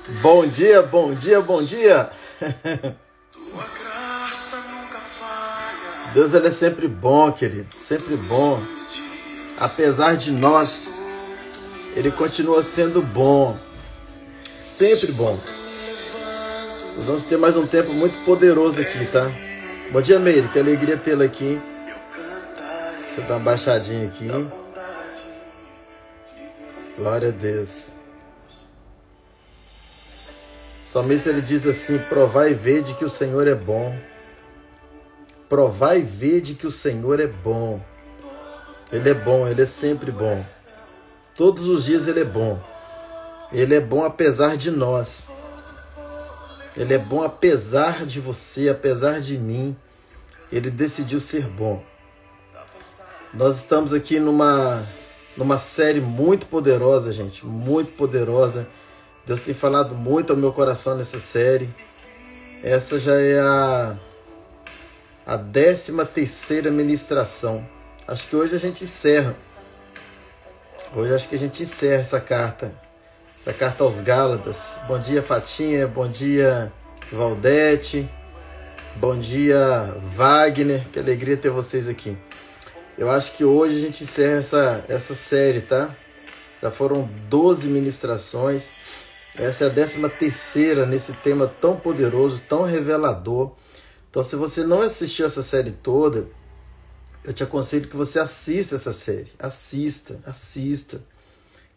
Bom dia, bom dia, bom dia. Deus, ele é sempre bom, querido, sempre bom. Apesar de nós, ele continua sendo bom, sempre bom. Nós vamos ter mais um tempo muito poderoso aqui, tá? Bom dia, Meire, que alegria tê-la aqui. Deixa eu dar uma baixadinha aqui. Glória a Deus. O salmista, ele diz assim: provai e vede que o Senhor é bom. Provai e vede que o Senhor é bom. Ele é bom, ele é sempre bom. Todos os dias ele é bom. Ele é bom apesar de nós. Ele é bom apesar de você, apesar de mim. Ele decidiu ser bom. Nós estamos aqui numa série muito poderosa, gente. Muito poderosa. Deus tem falado muito ao meu coração nessa série. Essa já é a 13ª ministração. Acho que hoje a gente encerra. Hoje acho que a gente encerra essa carta. Essa carta aos Gálatas. Bom dia, Fatinha. Bom dia, Valdete. Bom dia, Wagner. Que alegria ter vocês aqui. Eu acho que hoje a gente encerra essa série, tá? Já foram 12 ministrações. Essa é a 13ª nesse tema tão poderoso, tão revelador. Então, se você não assistiu essa série toda, eu te aconselho que você assista essa série. Assista.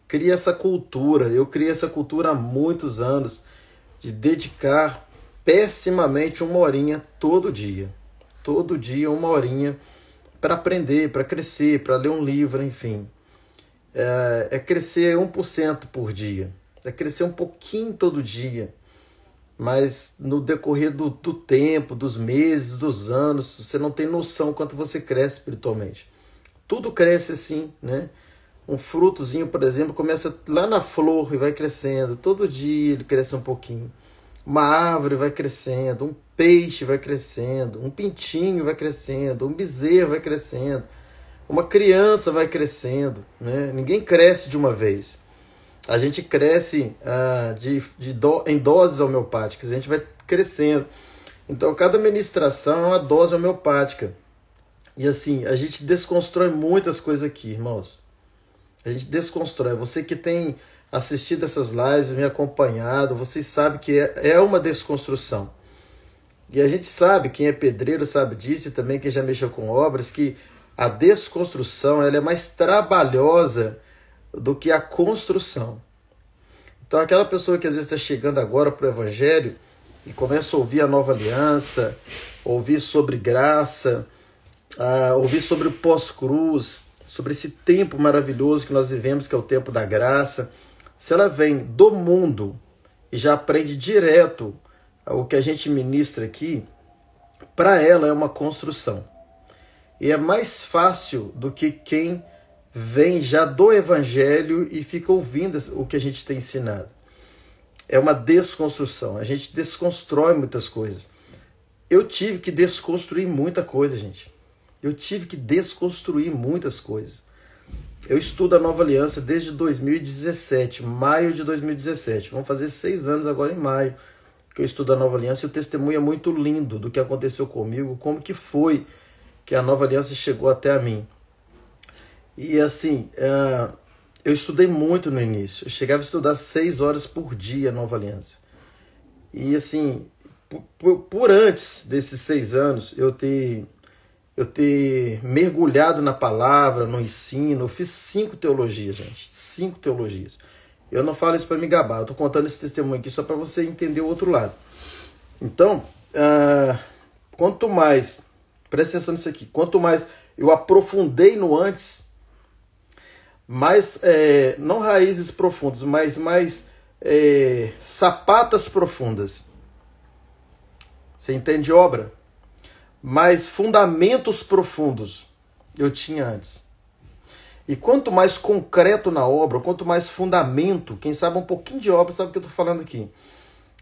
Cria essa cultura. Eu criei essa cultura há muitos anos de dedicar pessimamente 1 horinha todo dia. Todo dia 1 horinha para aprender, para crescer, para ler um livro, enfim. É crescer 1% por dia. É crescer um pouquinho todo dia. Mas no decorrer do tempo, dos meses, dos anos, você não tem noção quanto você cresce espiritualmente. Tudo cresce assim, né? Um frutozinho, por exemplo, começa lá na flor e vai crescendo. Todo dia ele cresce um pouquinho. Uma árvore vai crescendo, um peixe vai crescendo, um pintinho vai crescendo, um bezerro vai crescendo, uma criança vai crescendo, né? Ninguém cresce de uma vez. A gente cresce em doses homeopáticas, a gente vai crescendo. Então, cada ministração é uma dose homeopática. E assim, a gente desconstrói muitas coisas aqui, irmãos. A gente desconstrói. Você que tem assistido essas lives, me acompanhado, vocês sabem que é uma desconstrução. E a gente sabe, quem é pedreiro sabe disso, e também quem já mexeu com obras, que a desconstrução ela é mais trabalhosa do que a construção. Então, aquela pessoa que às vezes está chegando agora para o Evangelho e começa a ouvir a nova aliança, ouvir sobre graça, ouvir sobre o pós-cruz, sobre esse tempo maravilhoso que nós vivemos, que é o tempo da graça. Se ela vem do mundo e já aprende direto o que a gente ministra aqui, para ela é uma construção. E é mais fácil do que quem vem já do Evangelho e fica ouvindo o que a gente tem ensinado. É uma desconstrução. A gente desconstrói muitas coisas. Eu tive que desconstruir muita coisa, gente. Eu tive que desconstruir muitas coisas. Eu estudo a Nova Aliança desde 2017, maio de 2017. Vão fazer 6 anos agora em maio que eu estudo a Nova Aliança, e o testemunho é muito lindo do que aconteceu comigo, como que foi que a Nova Aliança chegou até a mim. E assim, eu estudei muito no início. Eu chegava a estudar 6 horas por dia a Nova Aliança. E assim, por antes desses 6 anos, eu ter mergulhado na palavra, no ensino, eu fiz 5 teologias, gente. 5 teologias. Eu não falo isso para me gabar, eu estou contando esse testemunho aqui só para você entender o outro lado. Então, quanto mais, presta atenção nisso aqui, quanto mais eu aprofundei no antes, mais, não raízes profundas, mas mais sapatas profundas. Você entende obra? Mais fundamentos profundos eu tinha antes. E quanto mais concreto na obra, quanto mais fundamento, quem sabe um pouquinho de obra sabe o que eu estou falando aqui.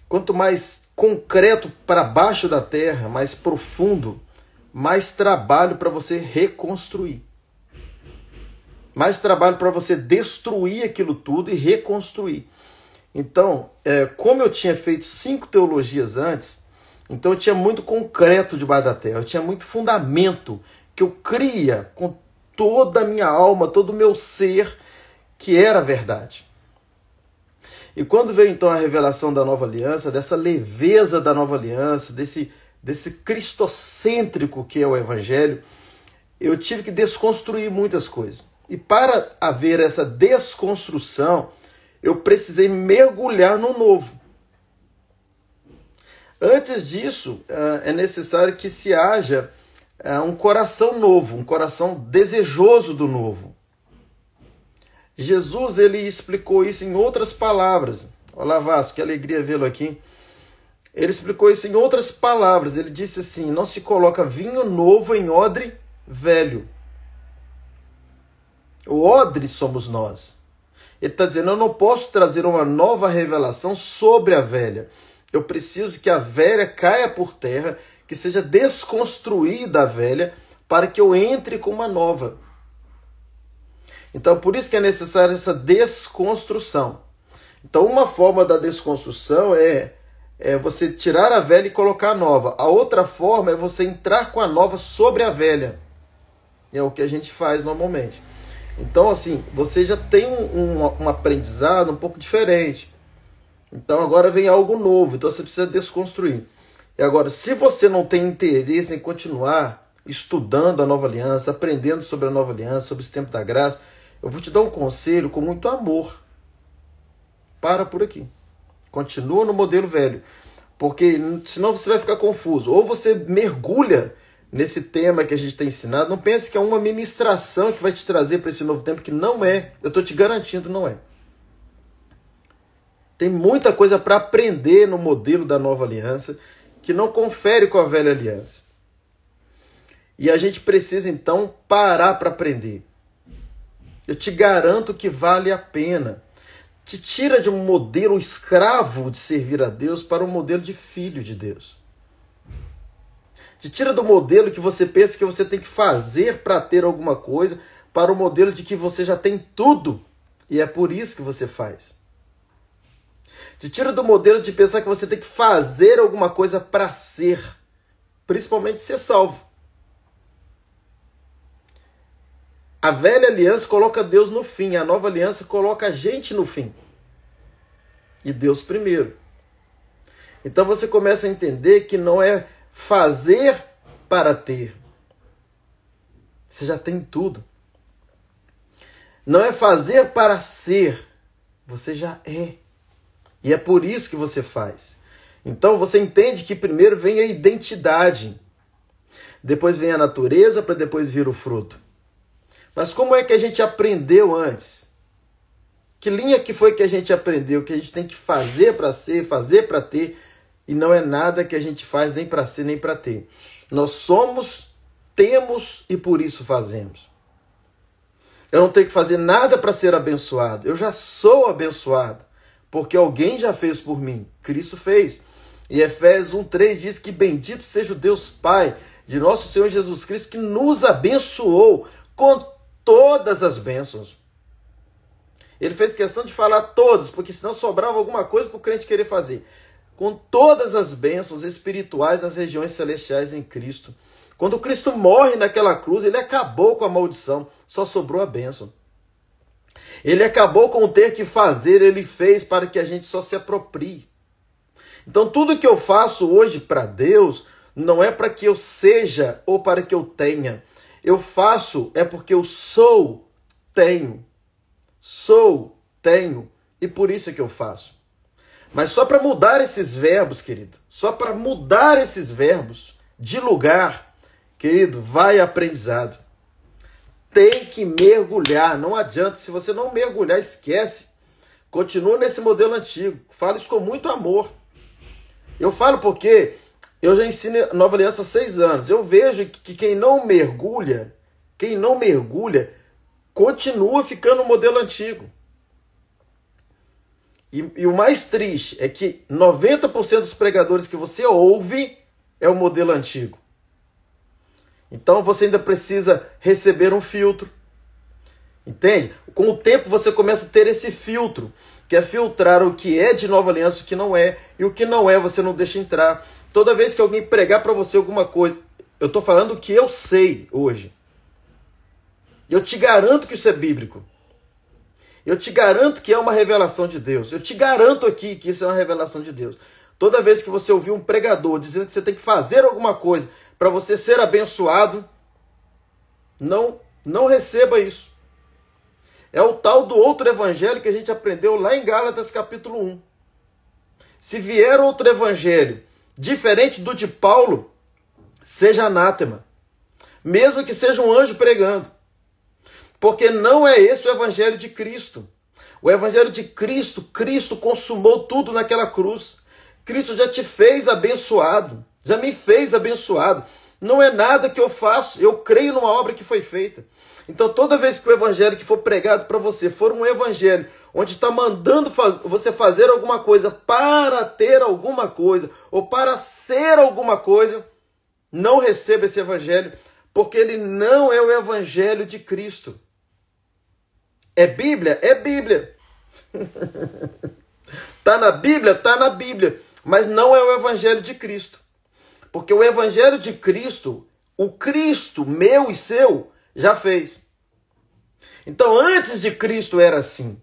Quanto mais concreto para baixo da terra, mais profundo, mais trabalho para você reconstruir. Mais trabalho para você destruir aquilo tudo e reconstruir. Então, como eu tinha feito 5 teologias antes, então eu tinha muito concreto debaixo da terra, eu tinha muito fundamento que eu cria com toda a minha alma, todo o meu ser, que era a verdade. E quando veio então a revelação da nova aliança, dessa leveza da nova aliança, desse cristocêntrico que é o evangelho, eu tive que desconstruir muitas coisas. E para haver essa desconstrução, eu precisei mergulhar no novo. Antes disso, é necessário que se haja um coração novo, um coração desejoso do novo. Jesus, ele explicou isso em outras palavras. Olá, Vasco, que alegria vê-lo aqui. Ele explicou isso em outras palavras. Ele disse assim: não se coloca vinho novo em odre velho. O odre somos nós. Ele está dizendo: eu não posso trazer uma nova revelação sobre a velha. Eu preciso que a velha caia por terra, que seja desconstruída a velha, para que eu entre com uma nova. Então, por isso que é necessária essa desconstrução. Então, uma forma da desconstrução é você tirar a velha e colocar a nova. A outra forma é você entrar com a nova sobre a velha. É o que a gente faz normalmente. Então, assim, você já tem um aprendizado um pouco diferente. Então, agora vem algo novo. Então, você precisa desconstruir. E agora, se você não tem interesse em continuar estudando a nova aliança, aprendendo sobre a nova aliança, sobre esse tempo da graça, eu vou te dar um conselho com muito amor. Para por aqui. Continua no modelo velho. Porque senão você vai ficar confuso. Ou você mergulha nesse tema que a gente tem ensinado. Não pense que é uma ministração que vai te trazer para esse novo tempo, que não é. Eu estou te garantindo, não é. Tem muita coisa para aprender no modelo da nova aliança que não confere com a velha aliança. E a gente precisa, então, parar para aprender. Eu te garanto que vale a pena. Te tira de um modelo escravo de servir a Deus para um modelo de filho de Deus. Te tira do modelo que você pensa que você tem que fazer para ter alguma coisa, para o modelo de que você já tem tudo e é por isso que você faz. Te tira do modelo de pensar que você tem que fazer alguma coisa para ser, principalmente ser salvo. A velha aliança coloca Deus no fim, a nova aliança coloca a gente no fim. E Deus primeiro. Então você começa a entender que não é fazer para ter. Você já tem tudo. Não é fazer para ser. Você já é. E é por isso que você faz. Então você entende que primeiro vem a identidade. Depois vem a natureza, para depois vir o fruto. Mas como é que a gente aprendeu antes? Que linha que foi que a gente aprendeu? Que a gente tem que fazer para ser, fazer para ter, e não é nada que a gente faz nem para ser, nem para ter. Nós somos, temos e por isso fazemos. Eu não tenho que fazer nada para ser abençoado. Eu já sou abençoado, porque alguém já fez por mim. Cristo fez. E Efésios 1:3 diz que bendito seja o Deus Pai de nosso Senhor Jesus Cristo, que nos abençoou com todas as bênçãos. Ele fez questão de falar todas, porque senão sobrava alguma coisa para o crente querer fazer. Com todas as bênçãos espirituais nas regiões celestiais em Cristo. Quando Cristo morre naquela cruz, ele acabou com a maldição, só sobrou a bênção. Ele acabou com o ter que fazer, ele fez para que a gente só se aproprie. Então tudo que eu faço hoje para Deus não é para que eu seja ou para que eu tenha. Eu faço é porque eu sou, tenho. Sou, tenho, e por isso é que eu faço. Mas só para mudar esses verbos, querido, só para mudar esses verbos de lugar, querido, vai aprendizado. Tem que mergulhar, não adianta. Se você não mergulhar, esquece. Continua nesse modelo antigo. Falo isso com muito amor. Eu falo porque eu já ensino a Nova Aliança há 6 anos. Eu vejo que quem não mergulha, continua ficando no modelo antigo. E o mais triste é que 90% dos pregadores que você ouve é o modelo antigo. Então você ainda precisa receber um filtro. Entende? Com o tempo você começa a ter esse filtro. quer filtrar o que é de nova aliança e o que não é, e o que não é você não deixa entrar. Toda vez que alguém pregar para você alguma coisa, eu estou falando o que eu sei hoje. Eu te garanto que isso é bíblico. Eu te garanto que é uma revelação de Deus. Eu te garanto aqui que isso é uma revelação de Deus. Toda vez que você ouvir um pregador dizendo que você tem que fazer alguma coisa para você ser abençoado, não receba isso. É o tal do outro evangelho que a gente aprendeu lá em Gálatas capítulo 1. Se vier outro evangelho diferente do de Paulo, seja anátema. Mesmo que seja um anjo pregando. Porque não é esse o evangelho de Cristo. O evangelho de Cristo, Cristo consumou tudo naquela cruz. Cristo já te fez abençoado. Já me fez abençoado. Não é nada que eu faço. Eu creio numa obra que foi feita. Então, toda vez que o evangelho que for pregado para você for um evangelho onde está mandando você fazer alguma coisa para ter alguma coisa ou para ser alguma coisa, não receba esse evangelho, porque ele não é o evangelho de Cristo. É Bíblia? É Bíblia. Está na Bíblia? Está na Bíblia. Mas não é o evangelho de Cristo. Porque o evangelho de Cristo, o Cristo meu e seu, já fez. Então, antes de Cristo era assim.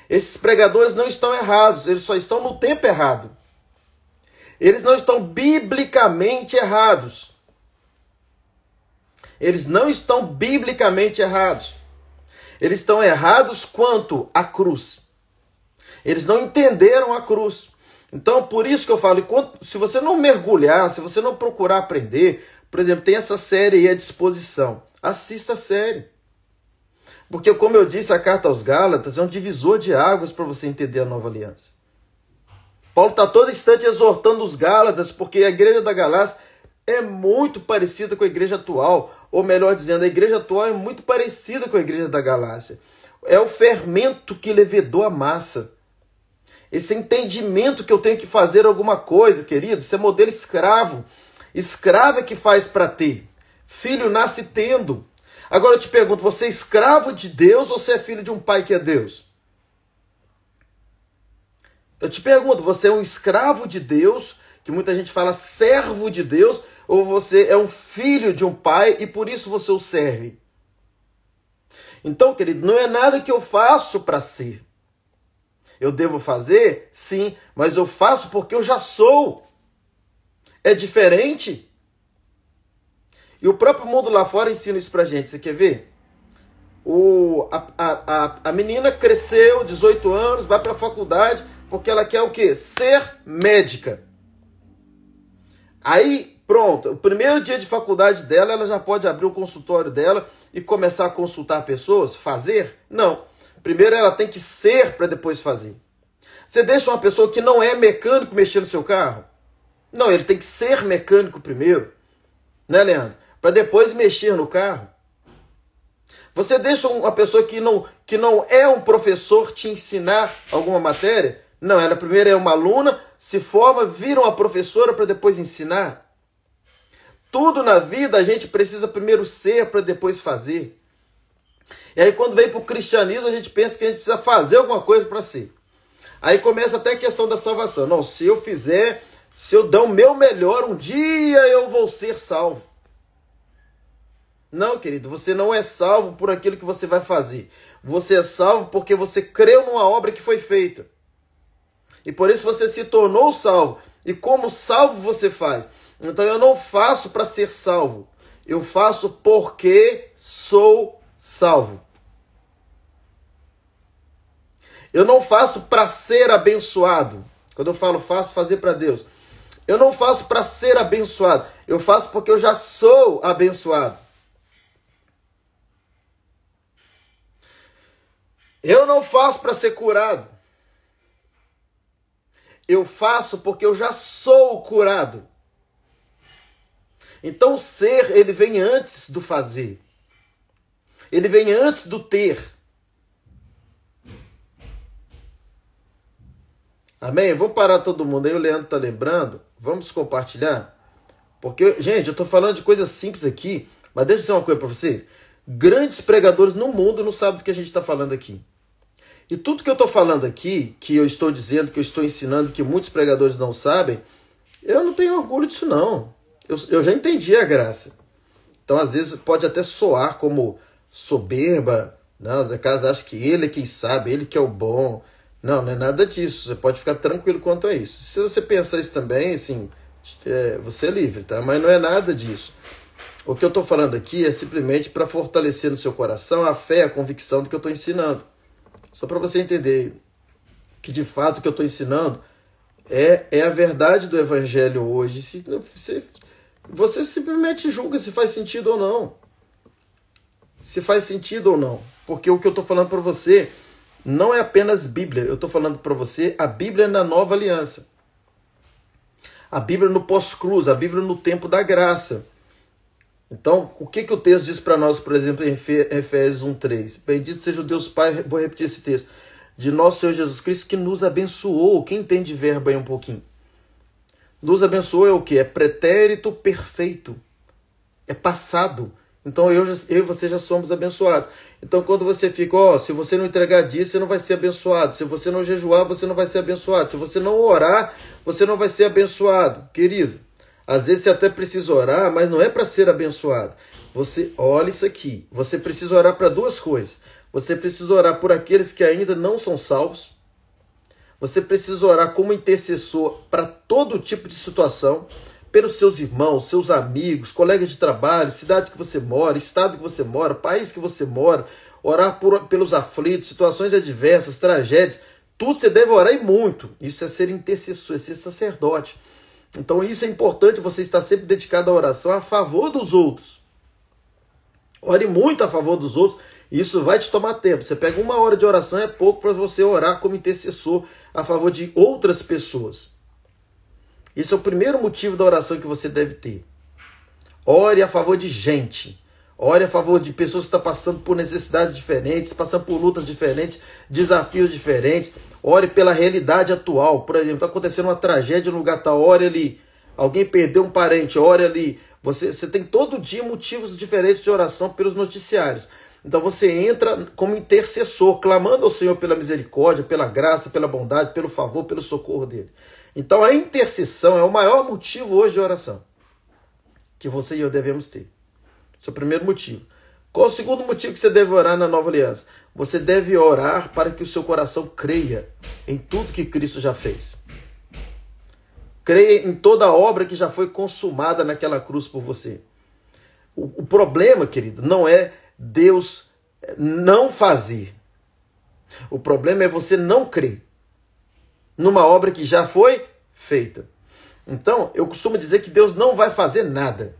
Esses pregadores não estão errados, eles só estão no tempo errado. Eles não estão biblicamente errados. Eles não estão biblicamente errados. Eles estão errados quanto à cruz. Eles não entenderam a cruz. Então, por isso que eu falo, se você não mergulhar, se você não procurar aprender, por exemplo, tem essa série aí à disposição. Assista a série. Porque, como eu disse, a carta aos Gálatas é um divisor de águas para você entender a nova aliança. Paulo está todo instante exortando os Gálatas, porque a igreja da Galácia é muito parecida com a igreja atual. Ou melhor dizendo, a igreja atual é muito parecida com a igreja da Galácia. É o fermento que levedou a massa. Esse entendimento que eu tenho que fazer alguma coisa, querido, isso é modelo escravo. Escravo é que faz para ter. Filho nasce tendo. Agora eu te pergunto, você é escravo de Deus ou você é filho de um pai que é Deus? Eu te pergunto, você é um escravo de Deus, que muita gente fala servo de Deus, ou você é um filho de um pai e por isso você o serve? Então, querido, não é nada que eu faço para ser. Eu devo fazer? Sim, mas eu faço porque eu já sou. É diferente. E o próprio mundo lá fora ensina isso pra gente. Você quer ver? A menina cresceu, 18 anos, vai pra faculdade, porque ela quer o quê? Ser médica. Aí, pronto, o primeiro dia de faculdade dela, ela já pode abrir o consultório dela e começar a consultar pessoas? Fazer? Não. Primeiro ela tem que ser para depois fazer. Você deixa uma pessoa que não é mecânico mexer no seu carro? Não, ele tem que ser mecânico primeiro. Né, Leandro? Para depois mexer no carro. Você deixa uma pessoa que não é um professor te ensinar alguma matéria? Não, ela primeiro é uma aluna, se forma, vira uma professora para depois ensinar. Tudo na vida a gente precisa primeiro ser para depois fazer. E aí quando vem para o cristianismo a gente pensa que a gente precisa fazer alguma coisa para ser. Aí começa até a questão da salvação. Não, se eu fizer, se eu der o meu melhor, um dia eu vou ser salvo. Não, querido, você não é salvo por aquilo que você vai fazer. Você é salvo porque você creu numa obra que foi feita. E por isso você se tornou salvo. E como salvo você faz? Então eu não faço para ser salvo. Eu faço porque sou salvo. Eu não faço para ser abençoado. Quando eu falo faço, fazer para Deus. Eu não faço para ser abençoado. Eu faço porque eu já sou abençoado. Eu não faço para ser curado. Eu faço porque eu já sou curado. Então o ser, ele vem antes do fazer. Ele vem antes do ter. Amém? Vamos parar todo mundo aí, o Leandro está lembrando. Vamos compartilhar. Porque, gente, eu estou falando de coisas simples aqui, mas deixa eu dizer uma coisa para você. Grandes pregadores no mundo não sabem do que a gente está falando aqui. E tudo que eu estou falando aqui, que eu estou dizendo, que eu estou ensinando, que muitos pregadores não sabem, eu não tenho orgulho disso não. Eu já entendi a graça. Então, às vezes, pode até soar como soberba. Não, Zé Carlos acha que ele é quem sabe, ele que é o bom. Não, não é nada disso. Você pode ficar tranquilo quanto a isso. Se você pensar isso também, assim, você é livre, tá? Mas não é nada disso. O que eu estou falando aqui é simplesmente para fortalecer no seu coração a fé, a convicção do que eu estou ensinando. Só para você entender que, de fato, o que eu estou ensinando é a verdade do Evangelho hoje. Você simplesmente julga se faz sentido ou não. Se faz sentido ou não. Porque o que eu estou falando para você não é apenas Bíblia. Eu estou falando para você a Bíblia na Nova Aliança. A Bíblia no pós-cruz, a Bíblia no tempo da graça. Então, o que o texto diz para nós, por exemplo, em Efésios 1:3? Bendito seja o Deus Pai, vou repetir esse texto, de nosso Senhor Jesus Cristo, que nos abençoou. Quem entende verbo aí um pouquinho? Nos abençoou é o quê? É pretérito perfeito. É passado. Então eu e você já somos abençoados. Então quando você fica, se você não entregar dízimo, você não vai ser abençoado. Se você não jejuar, você não vai ser abençoado. Se você não orar, você não vai ser abençoado. Querido, às vezes você até precisa orar, mas não é para ser abençoado. Você, olha isso aqui, você precisa orar para duas coisas. Você precisa orar por aqueles que ainda não são salvos. Você precisa orar como intercessor para todo tipo de situação, pelos seus irmãos, seus amigos, colegas de trabalho, cidade que você mora, estado que você mora, país que você mora, orar pelos aflitos, situações adversas, tragédias, tudo você deve orar e muito. Isso é ser intercessor, é ser sacerdote. Então isso é importante, você estar sempre dedicado à oração a favor dos outros. Ore muito a favor dos outros. Isso vai te tomar tempo. Você pega 1 hora de oração, é pouco para você orar como intercessor a favor de outras pessoas. Esse é o primeiro motivo da oração que você deve ter. Ore a favor de gente. Ore a favor de pessoas que estão passando por necessidades diferentes, passando por lutas diferentes, desafios diferentes. Ore pela realidade atual. Por exemplo, está acontecendo uma tragédia no lugar tal, ore ali. Alguém perdeu um parente, ore ali. Você tem todo dia motivos diferentes de oração pelos noticiários. Então você entra como intercessor, clamando ao Senhor pela misericórdia, pela graça, pela bondade, pelo favor, pelo socorro dele. Então a intercessão é o maior motivo hoje de oração que você e eu devemos ter. Esse é o primeiro motivo. Qual o segundo motivo que você deve orar na Nova Aliança? Você deve orar para que o seu coração creia em tudo que Cristo já fez. Creia em toda a obra que já foi consumada naquela cruz por você. O problema, querido, não é Deus não fazer. O problema é você não crer numa obra que já foi feita. Então, eu costumo dizer que Deus não vai fazer nada.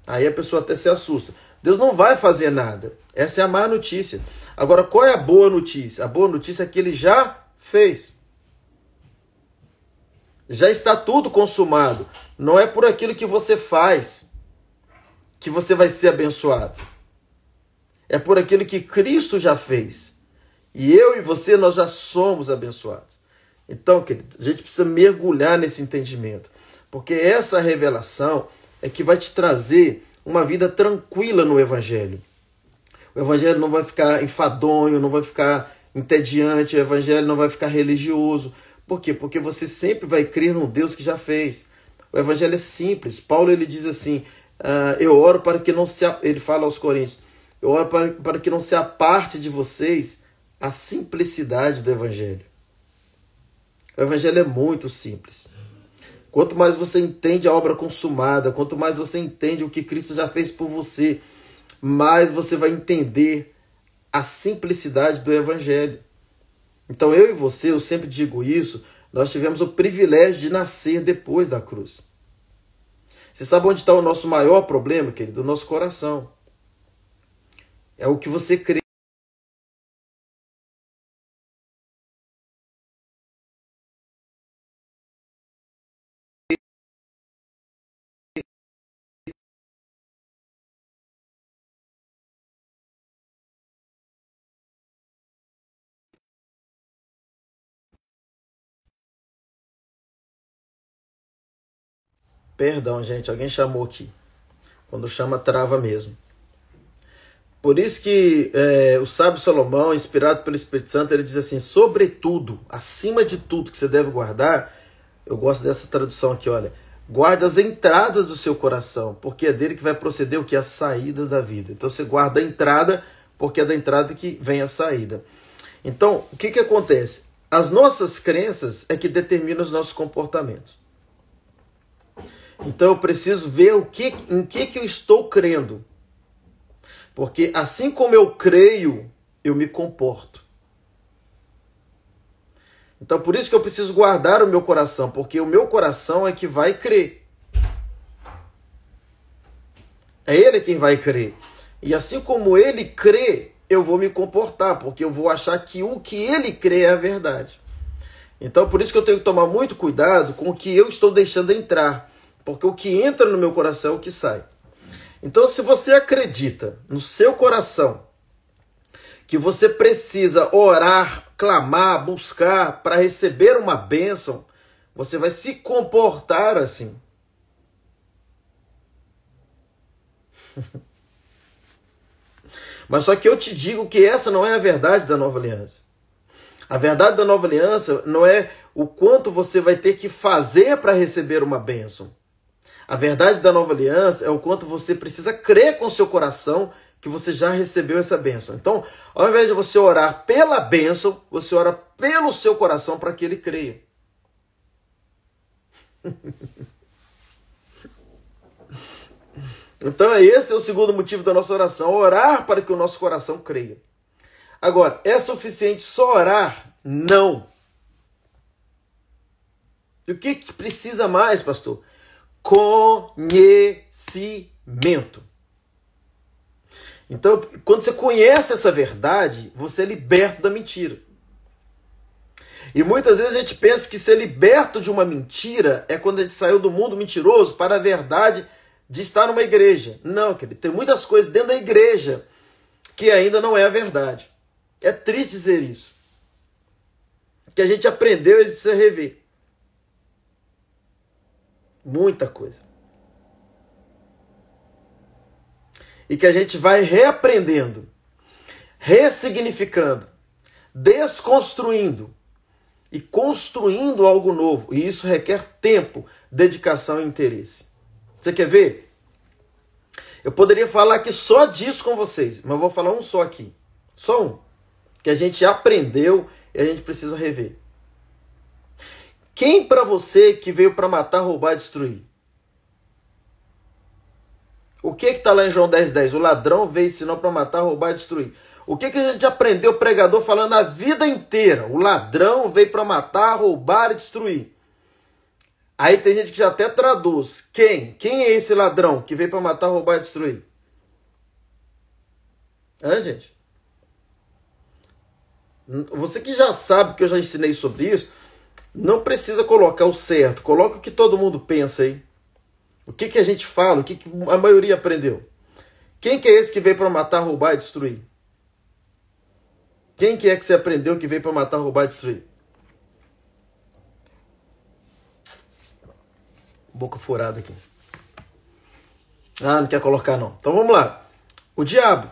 Aí a pessoa até se assusta. Deus não vai fazer nada. Essa é a má notícia. Agora, qual é a boa notícia? A boa notícia é que ele já fez. Já está tudo consumado. Não é por aquilo que você faz que você vai ser abençoado. É por aquilo que Cristo já fez. E eu e você, nós já somos abençoados. Então, querido, a gente precisa mergulhar nesse entendimento. Porque essa revelação é que vai te trazer uma vida tranquila no Evangelho. O Evangelho não vai ficar enfadonho, não vai ficar entediante, o Evangelho não vai ficar religioso. Por quê? Porque você sempre vai crer num Deus que já fez. O Evangelho é simples. Paulo ele diz assim, eu oro para que não se... Ele fala aos Coríntios, eu oro para que não se aparte de vocês a simplicidade do Evangelho. O Evangelho é muito simples. Quanto mais você entende a obra consumada, quanto mais você entende o que Cristo já fez por você, mais você vai entender a simplicidade do Evangelho. Então eu e você, eu sempre digo isso, nós tivemos o privilégio de nascer depois da cruz. Você sabe onde está o nosso maior problema, querido? O nosso coração. É o que você crê. Perdão, gente, alguém chamou aqui. Quando chama, trava mesmo. Por isso que o sábio Salomão, inspirado pelo Espírito Santo, ele diz assim, sobretudo, acima de tudo que você deve guardar, eu gosto dessa tradução aqui, olha, guarde as entradas do seu coração, porque é dele que vai proceder o que? As saídas da vida. Então você guarda a entrada, porque é da entrada que vem a saída. Então, o que acontece? As nossas crenças é que determinam os nossos comportamentos. Então eu preciso ver em que eu estou crendo. Porque assim como eu creio, eu me comporto. Então por isso que eu preciso guardar o meu coração, porque o meu coração é que vai crer. É ele quem vai crer. E assim como ele crê, eu vou me comportar, porque eu vou achar que o que ele crê é a verdade. Então por isso que eu tenho que tomar muito cuidado com o que eu estou deixando entrar, porque o que entra no meu coração é o que sai. Então, se você acredita no seu coração que você precisa orar, clamar, buscar para receber uma bênção, você vai se comportar assim. Mas só que eu te digo que essa não é a verdade da nova aliança. A verdade da nova aliança não é o quanto você vai ter que fazer para receber uma bênção. A verdade da nova aliança é o quanto você precisa crer com o seu coração que você já recebeu essa bênção. Então, ao invés de você orar pela bênção, você ora pelo seu coração para que ele creia. Então, esse é o segundo motivo da nossa oração, orar para que o nosso coração creia. Agora, é suficiente só orar? Não. E o que precisa mais, pastor? Conhecimento. Então, quando você conhece essa verdade, você é liberto da mentira. E muitas vezes a gente pensa que ser liberto de uma mentira é quando a gente saiu do mundo mentiroso para a verdade de estar numa igreja. Não, querido, tem muitas coisas dentro da igreja que ainda não é a verdade. É triste dizer isso. Que a gente aprendeu e a gente precisa rever. Muita coisa. E que a gente vai reaprendendo, ressignificando, desconstruindo e construindo algo novo. E isso requer tempo, dedicação e interesse. Você quer ver? Eu poderia falar aqui só disso com vocês, mas eu vou falar um só aqui. Só um. Que a gente aprendeu e a gente precisa rever. Quem para você que veio para matar, roubar e destruir? O que está lá em João 10:10? O ladrão veio senão para matar, roubar e destruir. O que a gente aprendeu o pregador falando a vida inteira? O ladrão veio para matar, roubar e destruir. Aí tem gente que já até traduz. Quem? Quem é esse ladrão que veio para matar, roubar e destruir? Gente? Você que já sabe que eu já ensinei sobre isso, não precisa colocar o certo. Coloca o que todo mundo pensa aí. O que a gente fala, o que a maioria aprendeu. Quem que é esse que veio para matar, roubar e destruir? Quem que é que você aprendeu que veio para matar, roubar e destruir? Boca furada aqui. Não quer colocar não. Então vamos lá. O diabo.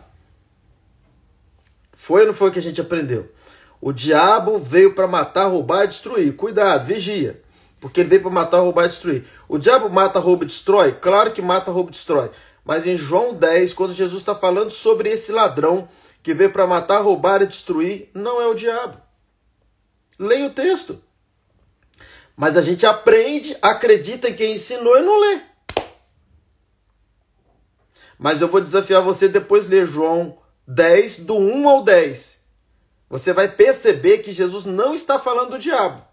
Foi ou não foi o que a gente aprendeu? O diabo veio para matar, roubar e destruir. Cuidado, vigia. Porque ele veio para matar, roubar e destruir. O diabo mata, rouba e destrói? Claro que mata, rouba e destrói. Mas em João 10, quando Jesus está falando sobre esse ladrão que veio para matar, roubar e destruir, não é o diabo. Leia o texto. Mas a gente aprende, acredita em quem ensinou e não lê. Mas eu vou desafiar você depois ler João 10, do 1 ao 10. Você vai perceber que Jesus não está falando do diabo.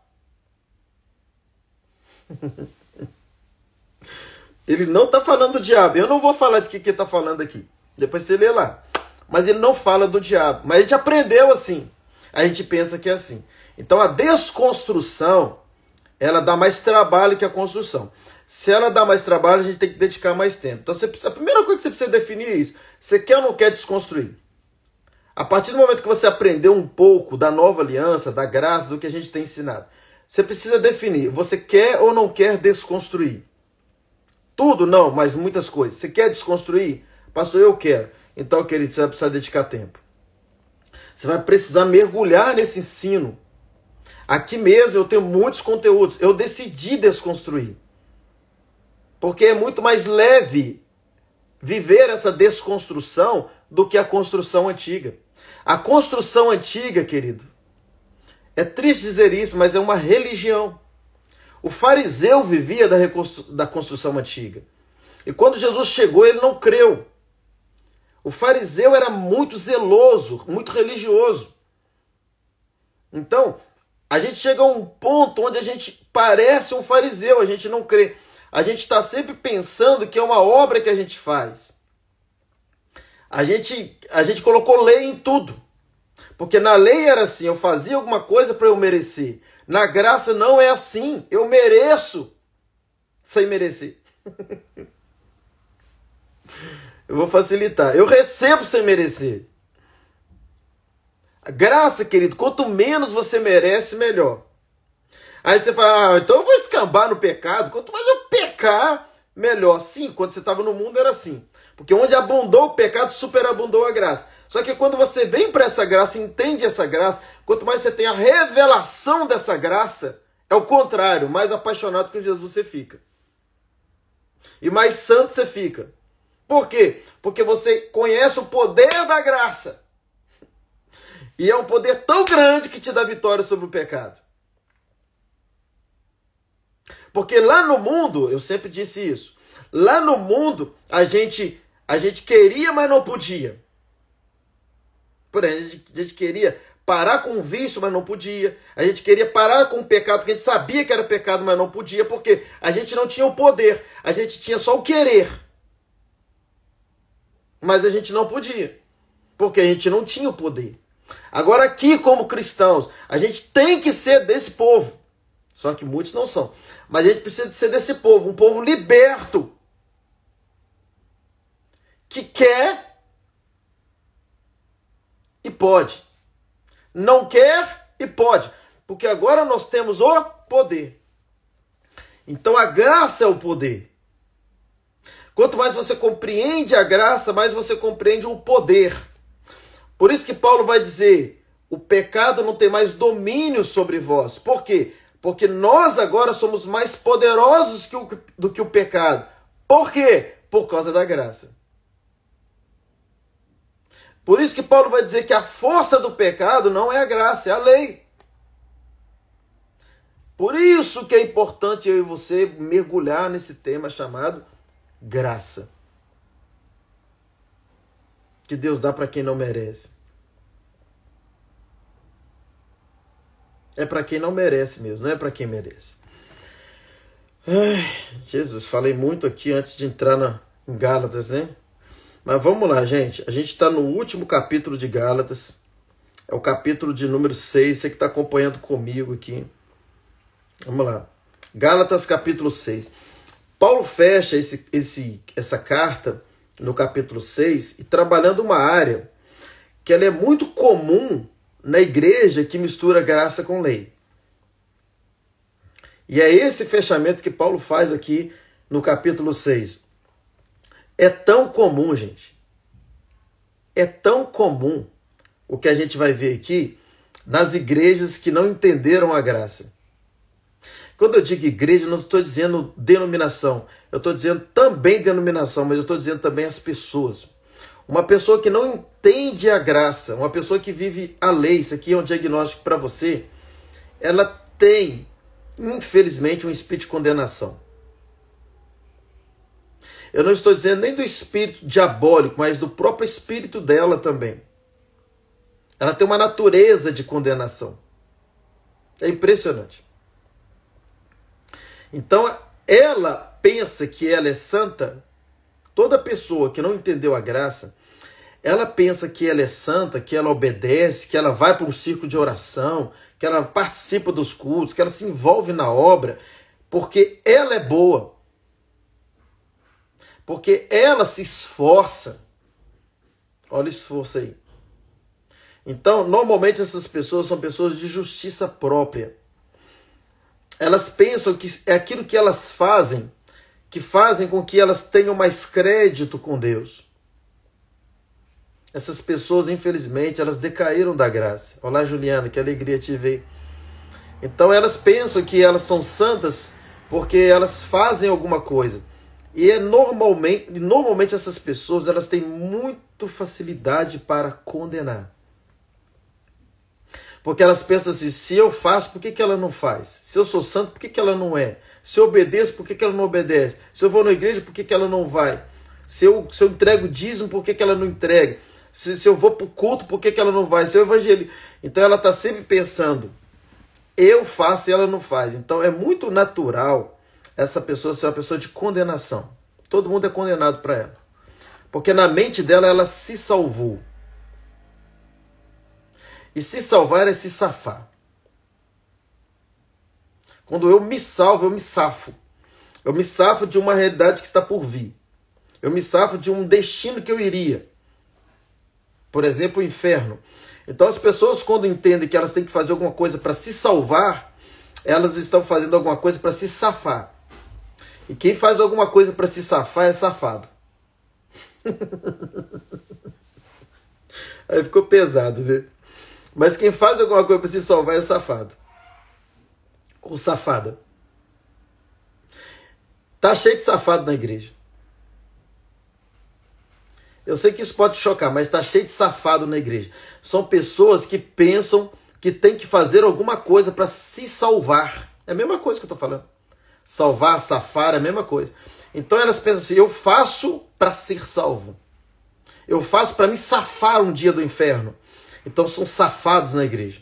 Ele não está falando do diabo. Eu não vou falar de que ele está falando aqui. Depois você lê lá. Mas ele não fala do diabo. Mas a gente aprendeu assim. A gente pensa que é assim. Então a desconstrução, ela dá mais trabalho que a construção. Se ela dá mais trabalho, a gente tem que dedicar mais tempo. Então a primeira coisa que você precisa definir é isso. Você quer ou não quer desconstruir? A partir do momento que você aprendeu um pouco da nova aliança, da graça, do que a gente tem ensinado, você precisa definir. Você quer ou não quer desconstruir? Tudo não, mas muitas coisas. Você quer desconstruir? Pastor, eu quero. Então, querido, você vai precisar dedicar tempo. Você vai precisar mergulhar nesse ensino. Aqui mesmo eu tenho muitos conteúdos. Eu decidi desconstruir. Porque é muito mais leve viver essa desconstrução do que a construção antiga. A construção antiga, querido, é triste dizer isso, mas é uma religião. O fariseu vivia da construção antiga. E quando Jesus chegou, ele não creu. O fariseu era muito zeloso, muito religioso. Então, a gente chega a um ponto onde a gente parece um fariseu, a gente não crê. A gente está sempre pensando que é uma obra que a gente faz. A gente colocou lei em tudo. Porque na lei era assim, eu fazia alguma coisa para eu merecer. Na graça não é assim, eu mereço sem merecer. Eu vou facilitar. Eu recebo sem merecer. A graça, querido, quanto menos você merece, melhor. Aí você fala, então eu vou escambar no pecado. Quanto mais eu pecar, melhor. Sim, quando você estava no mundo era assim. Porque onde abundou o pecado, superabundou a graça. Só que quando você vem para essa graça, entende essa graça, quanto mais você tem a revelação dessa graça, é o contrário, mais apaixonado com Jesus você fica. E mais santo você fica. Por quê? Porque você conhece o poder da graça. E é um poder tão grande que te dá vitória sobre o pecado. Porque lá no mundo, eu sempre disse isso, lá no mundo a gente queria, mas não podia. Por exemplo, a gente queria parar com o vício, mas não podia. A gente queria parar com o pecado, porque a gente sabia que era pecado, mas não podia, porque a gente não tinha o poder, a gente tinha só o querer. Mas a gente não podia, porque a gente não tinha o poder. Agora aqui, como cristãos, a gente tem que ser desse povo. Só que muitos não são. Mas a gente precisa ser desse povo, um povo liberto. Que quer e pode. Não quer e pode. Porque agora nós temos o poder. Então a graça é o poder. Quanto mais você compreende a graça, mais você compreende o poder. Por isso que Paulo vai dizer, o pecado não tem mais domínio sobre vós. Por quê? Porque nós agora somos mais poderosos do que o pecado. Por quê? Por causa da graça. Por isso que Paulo vai dizer que a força do pecado não é a graça, é a lei. Por isso que é importante eu e você mergulhar nesse tema chamado graça. Que Deus dá para quem não merece. É para quem não merece mesmo, não é para quem merece. Ai, Jesus, falei muito aqui antes de entrar em Gálatas, né? Mas vamos lá, gente. A gente está no último capítulo de Gálatas. É o capítulo de número 6. Você que está acompanhando comigo aqui. Vamos lá. Gálatas capítulo 6. Paulo fecha essa carta no capítulo 6 e trabalhando uma área que ela é muito comum na igreja que mistura graça com lei. E é esse fechamento que Paulo faz aqui no capítulo 6. É tão comum, gente. É tão comum o que a gente vai ver aqui nas igrejas que não entenderam a graça. Quando eu digo igreja, não estou dizendo denominação. Eu estou dizendo também denominação, mas eu estou dizendo também as pessoas. Uma pessoa que não entende a graça, uma pessoa que vive a lei, isso aqui é um diagnóstico para você, ela tem, infelizmente, um espírito de condenação. Eu não estou dizendo nem do espírito diabólico, mas do próprio espírito dela também. Ela tem uma natureza de condenação. É impressionante. Então, ela pensa que ela é santa. Toda pessoa que não entendeu a graça, ela pensa que ela é santa, que ela obedece, que ela vai para um círculo de oração, que ela participa dos cultos, que ela se envolve na obra, porque ela é boa. Porque ela se esforça. Olha o esforço aí. Então, normalmente essas pessoas são pessoas de justiça própria. Elas pensam que é aquilo que elas fazem, que fazem com que elas tenham mais crédito com Deus. Essas pessoas, infelizmente, elas decaíram da graça. Olá, Juliana, que alegria te ver. Então elas pensam que elas são santas porque elas fazem alguma coisa. E normalmente essas pessoas, elas têm muita facilidade para condenar. Porque elas pensam assim, se eu faço, por que ela não faz? Se eu sou santo, por que ela não é? Se eu obedeço, por que ela não obedece? Se eu vou na igreja, por que ela não vai? Se eu entrego dízimo, por que ela não entrega? Se eu vou para o culto, por que ela não vai? Se eu evangelizo. Então ela está sempre pensando, eu faço e ela não faz. Então é muito natural essa pessoa ser uma pessoa de condenação. Todo mundo é condenado para ela. Porque na mente dela, ela se salvou. E se salvar é se safar. Quando eu me salvo, eu me safo. Eu me safo de uma realidade que está por vir. Eu me safo de um destino que eu iria. Por exemplo, o inferno. Então as pessoas, quando entendem que elas têm que fazer alguma coisa para se salvar, elas estão fazendo alguma coisa para se safar. E quem faz alguma coisa para se safar é safado. Aí ficou pesado, né? Mas quem faz alguma coisa para se salvar é safado. Ou safada. Tá cheio de safado na igreja. Eu sei que isso pode chocar, mas está cheio de safado na igreja. São pessoas que pensam que tem que fazer alguma coisa para se salvar. É a mesma coisa que eu estou falando. Salvar, safar, é a mesma coisa. Então elas pensam assim, eu faço para ser salvo. Eu faço para me safar um dia do inferno. Então são safados na igreja.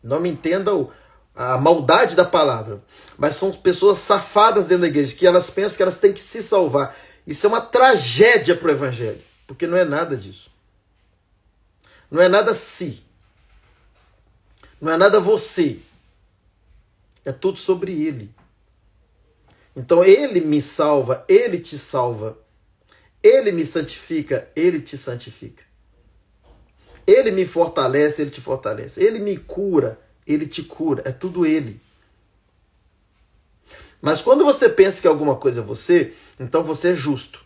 Não me entendam a maldade da palavra. Mas são pessoas safadas dentro da igreja, que elas pensam que elas têm que se salvar. Isso é uma tragédia para o evangelho, porque não é nada disso. Não é nada si. Não é nada você. É tudo sobre ele. Então ele me salva, ele te salva. Ele me santifica, ele te santifica. Ele me fortalece, ele te fortalece. Ele me cura, ele te cura. É tudo ele. Mas quando você pensa que alguma coisa é você, então você é justo.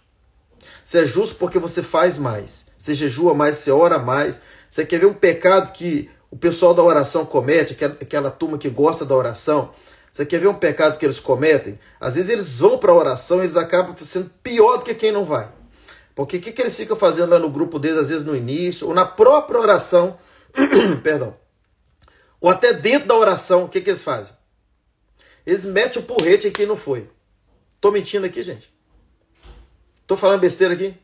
Você é justo porque você faz mais. Você jejua mais, você ora mais. Você quer ver um pecado que o pessoal da oração comete, aquela turma que gosta da oração. Você quer ver um pecado que eles cometem? Às vezes eles vão para a oração e eles acabam sendo pior do que quem não vai. Porque o que eles ficam fazendo lá no grupo deles, às vezes no início, ou na própria oração, perdão, ou até dentro da oração, o que eles fazem? Eles metem o porrete em quem não foi. Tô mentindo aqui, gente? Tô falando besteira aqui?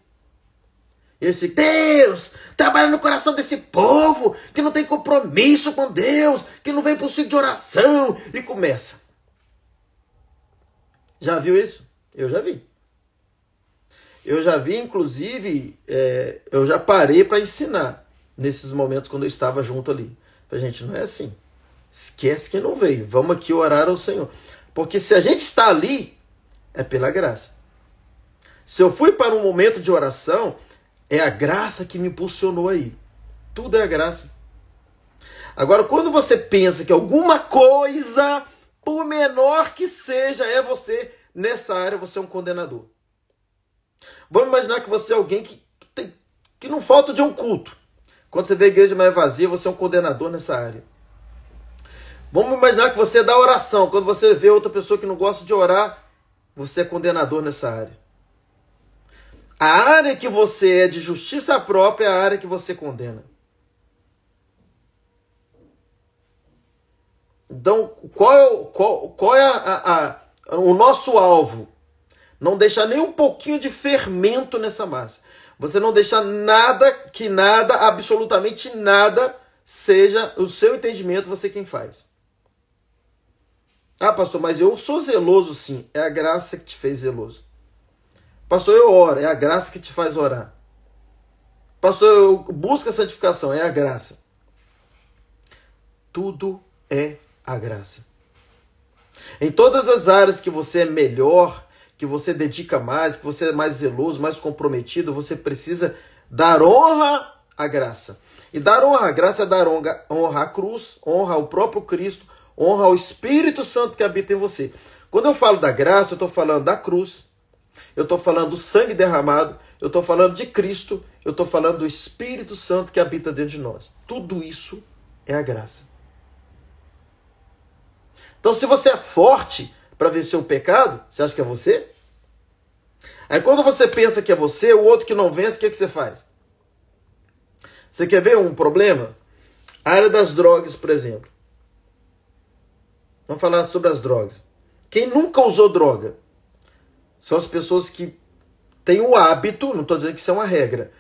Esse Deus trabalha no coração desse povo que não tem compromisso com Deus, que não vem para o ciclo de oração e começa. Já viu isso? Eu já vi. Eu já vi, inclusive, eu já parei para ensinar nesses momentos quando eu estava junto ali. Falei, gente, não é assim. Esquece que não veio. Vamos aqui orar ao Senhor. Porque se a gente está ali, é pela graça. Se eu fui para um momento de oração, é a graça que me impulsionou aí. Tudo é a graça. Agora, quando você pensa que alguma coisa, por menor que seja, é você, nessa área você é um condenador. Vamos imaginar que você é alguém que não falta de um culto. Quando você vê a igreja mais vazia, você é um condenador nessa área. Vamos imaginar que você é da oração. Quando você vê outra pessoa que não gosta de orar, você é condenador nessa área. A área que você é de justiça própria é a área que você condena. Então, qual é o nosso alvo? Não deixar nem um pouquinho de fermento nessa massa. Você não deixar nada, absolutamente nada, seja o seu entendimento, você quem faz. Ah, pastor, mas eu sou zeloso sim. É a graça que te fez zeloso. Pastor, eu oro. É a graça que te faz orar. Pastor, eu busco a santificação. É a graça. Tudo é a graça. Em todas as áreas que você é melhor, que você dedica mais, que você é mais zeloso, mais comprometido, você precisa dar honra à graça. E dar honra à graça é dar honra à cruz, honra ao próprio Cristo, honra ao Espírito Santo que habita em você. Quando eu falo da graça, eu estou falando da cruz, eu estou falando do sangue derramado, eu estou falando de Cristo, eu estou falando do Espírito Santo que habita dentro de nós. Tudo isso é a graça. Então, se você é forte para vencer o pecado, você acha que é você? Aí quando você pensa que é você, o outro que não vence, o que você faz? Você quer ver um problema? A área das drogas, por exemplo. Vamos falar sobre as drogas. Quem nunca usou droga são as pessoas que têm o hábito, não estou dizendo que isso é uma regra,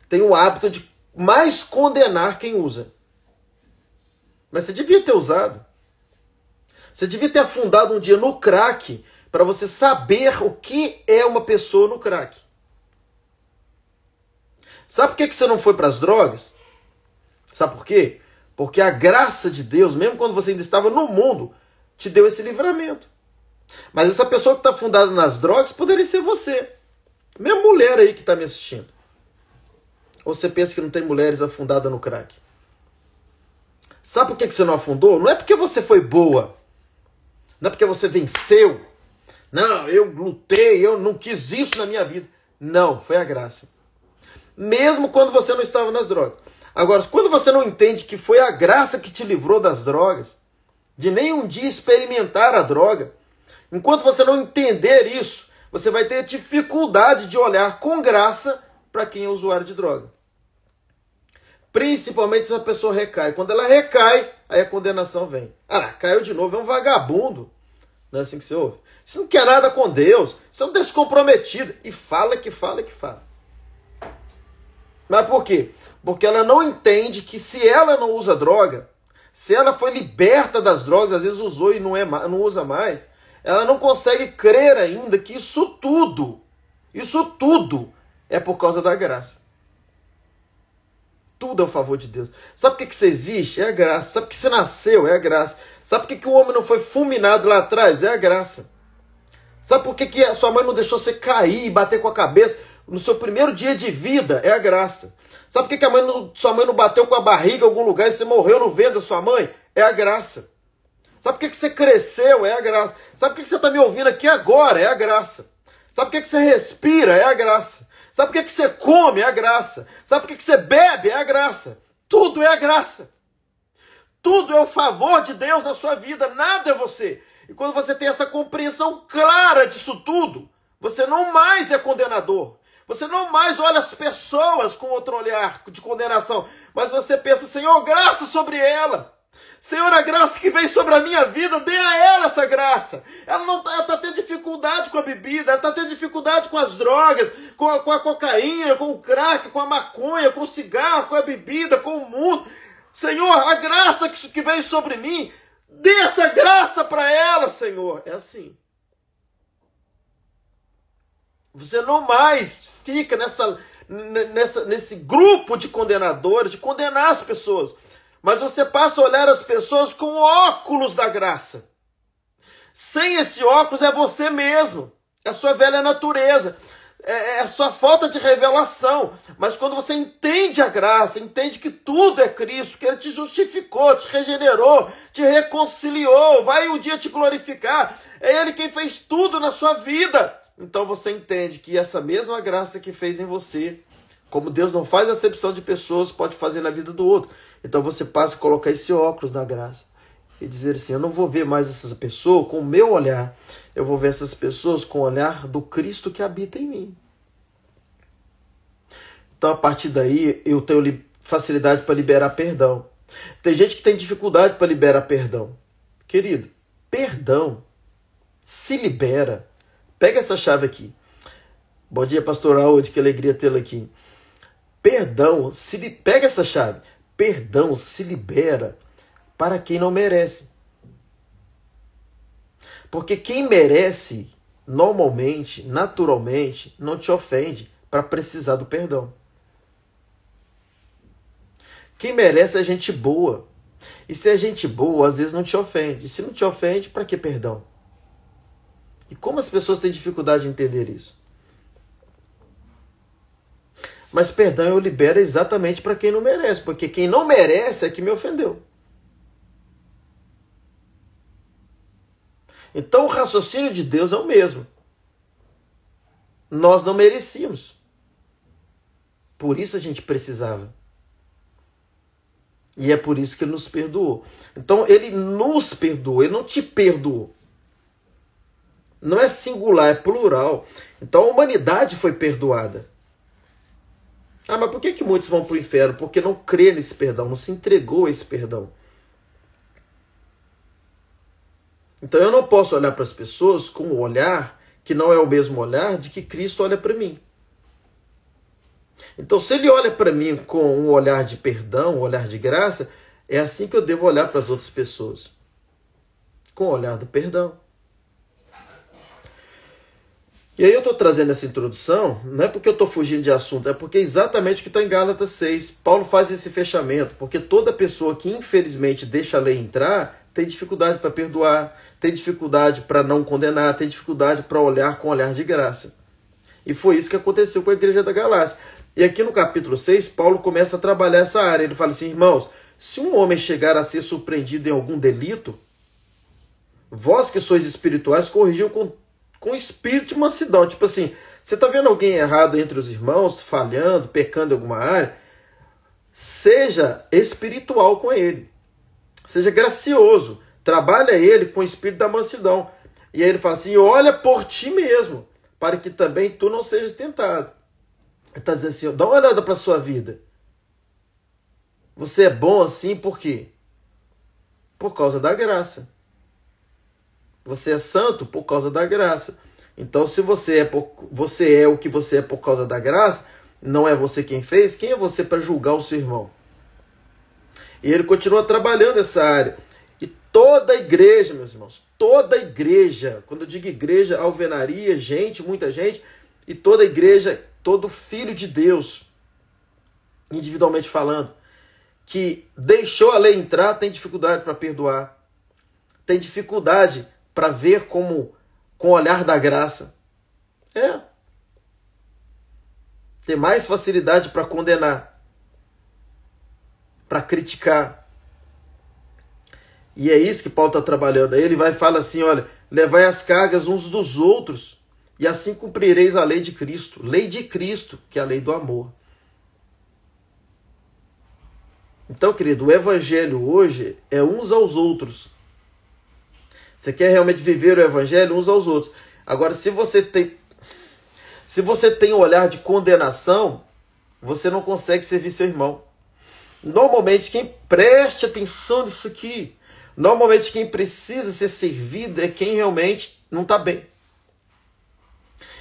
têm o hábito de mais condenar quem usa. Mas você devia ter usado. Você devia ter afundado um dia no crack para você saber o que é uma pessoa no crack. Sabe por que você não foi para as drogas? Sabe por quê? Porque a graça de Deus, mesmo quando você ainda estava no mundo, te deu esse livramento. Mas essa pessoa que está afundada nas drogas poderia ser você. Mesmo mulher aí que está me assistindo. Ou você pensa que não tem mulheres afundadas no crack? Sabe por que você não afundou? Não é porque você foi boa. Não é porque você venceu. Não, eu lutei, eu não quis isso na minha vida. Não, foi a graça. Mesmo quando você não estava nas drogas. Agora, quando você não entende que foi a graça que te livrou das drogas, de nem um dia experimentar a droga, enquanto você não entender isso, você vai ter dificuldade de olhar com graça para quem é usuário de droga. Principalmente se a pessoa recai. Quando ela recai, aí a condenação vem. Ah, caiu de novo, é um vagabundo. Não é assim que você ouve? Isso não quer nada com Deus. Isso é um descomprometido. E fala que fala que fala. Mas por quê? Porque ela não entende que se ela não usa droga, se ela foi liberta das drogas, às vezes usou e não usa mais, ela não consegue crer ainda que isso tudo é por causa da graça. Tudo é o favor de Deus. Sabe por que você existe? É a graça. Sabe por que você nasceu? É a graça. Sabe por que o homem não foi fulminado lá atrás? É a graça. Sabe por que a sua mãe não deixou você cair e bater com a cabeça no seu primeiro dia de vida? É a graça. Sabe por que sua mãe não bateu com a barriga em algum lugar e você morreu no ventre da sua mãe? É a graça. Sabe por que você cresceu? É a graça. Sabe por que você está me ouvindo aqui agora? É a graça. Sabe por que você respira? É a graça. Sabe por que você come? É a graça. Sabe por que você bebe? É a graça. Tudo é a graça. Tudo é o favor de Deus na sua vida. Nada é você. E quando você tem essa compreensão clara disso tudo, você não mais é condenador. Você não mais olha as pessoas com outro olhar de condenação. Mas você pensa, Senhor, graça sobre ela. Senhor, a graça que vem sobre a minha vida, dê a ela essa graça. Ela está tendo dificuldade com a bebida, ela está tendo dificuldade com as drogas, com a cocaína, com o crack, com a maconha, com o cigarro, com a bebida, com o mundo. Senhor, a graça que vem sobre mim, dê essa graça para ela, Senhor. É assim. Você não mais fica nesse grupo de condenadores, de condenar as pessoas. Mas você passa a olhar as pessoas com óculos da graça. Sem esse óculos é você mesmo. É a sua velha natureza. É a sua falta de revelação. Mas quando você entende a graça, entende que tudo é Cristo, que Ele te justificou, te regenerou, te reconciliou, vai um dia te glorificar. É Ele quem fez tudo na sua vida. Então você entende que essa mesma graça que fez em você, como Deus não faz acepção de pessoas, pode fazer na vida do outro. Então você passa a colocar esse óculos na graça e dizer assim, eu não vou ver mais essas pessoas com o meu olhar, eu vou ver essas pessoas com o olhar do Cristo que habita em mim. Então a partir daí eu tenho facilidade para liberar perdão. Tem gente que tem dificuldade para liberar perdão. Querido, perdão se libera. Pega essa chave aqui. Bom dia, pastor Audi, que alegria tê-lo aqui. Perdão, pega essa chave. Perdão se libera para quem não merece. Porque quem merece, normalmente, naturalmente, não te ofende para precisar do perdão. Quem merece é gente boa. E se é gente boa, às vezes não te ofende. E se não te ofende, para que perdão? E como as pessoas têm dificuldade de entender isso? Mas perdão eu libero exatamente para quem não merece, porque quem não merece é que me ofendeu. Então o raciocínio de Deus é o mesmo. nós não merecíamos. Por isso a gente precisava. E é por isso que ele nos perdoou. Então ele nos perdoou, ele não te perdoou. Não é singular, é plural. Então a humanidade foi perdoada. Ah, mas por que muitos vão para o inferno? Porque não crê nesse perdão, não se entregou a esse perdão. Então eu não posso olhar para as pessoas com um olhar que não é o mesmo olhar de que Cristo olha para mim. Então se ele olha para mim com um olhar de perdão, um olhar de graça, é assim que eu devo olhar para as outras pessoas. Com o olhar do perdão. E aí eu estou trazendo essa introdução, não é porque eu estou fugindo de assunto, é porque é exatamente o que está em Gálatas 6. Paulo faz esse fechamento, porque toda pessoa que infelizmente deixa a lei entrar, tem dificuldade para perdoar, tem dificuldade para não condenar, tem dificuldade para olhar com olhar de graça. E foi isso que aconteceu com a igreja da Galácia. E aqui no capítulo 6, Paulo começa a trabalhar essa área. Ele fala assim, irmãos, se um homem chegar a ser surpreendido em algum delito, vós que sois espirituais, corrigiu com espírito de mansidão. Tipo assim, você está vendo alguém errado entre os irmãos, falhando, pecando em alguma área, seja espiritual com ele. Seja gracioso. Trabalha ele com o espírito da mansidão. E aí ele fala assim, olha por ti mesmo, para que também tu não sejas tentado. Ele está dizendo assim, dá uma olhada para a sua vida. Você é bom assim por quê? Por causa da graça. Você é santo por causa da graça. Então, se você é o que você é por causa da graça, não é você quem fez, quem é você para julgar o seu irmão? E ele continua trabalhando essa área. E toda a igreja, meus irmãos, toda a igreja, quando eu digo igreja, alvenaria, gente, muita gente, e toda a igreja, todo filho de Deus, individualmente falando, que deixou a lei entrar, tem dificuldade para perdoar, tem dificuldade para ver com o olhar da graça. Tem mais facilidade para condenar, para criticar. E é isso que Paulo está trabalhando. Aí ele vai e fala assim, olha, levai as cargas uns dos outros, e assim cumprireis a lei de Cristo. Lei de Cristo, que é a lei do amor. Então, querido, o evangelho hoje é uns aos outros. Você quer realmente viver o evangelho uns aos outros. Agora, se você tem um olhar de condenação, você não consegue servir seu irmão. Normalmente, quem preste atenção nisso aqui, normalmente quem precisa ser servido é quem realmente não está bem.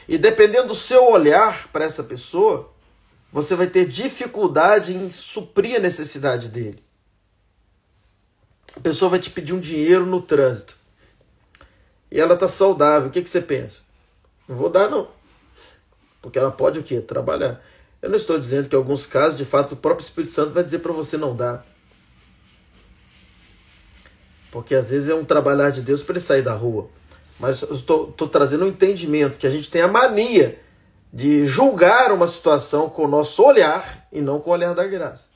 E dependendo do seu olhar para essa pessoa, você vai ter dificuldade em suprir a necessidade dele. A pessoa vai te pedir um dinheiro no trânsito. E ela está saudável. O que você pensa? Não vou dar, não. Porque ela pode o quê? Trabalhar. Eu não estou dizendo que em alguns casos, de fato, o próprio Espírito Santo vai dizer para você não dar. Porque às vezes é um trabalhar de Deus para ele sair da rua. Mas eu estou trazendo um entendimento que a gente tem a mania de julgar uma situação com o nosso olhar e não com o olhar da graça.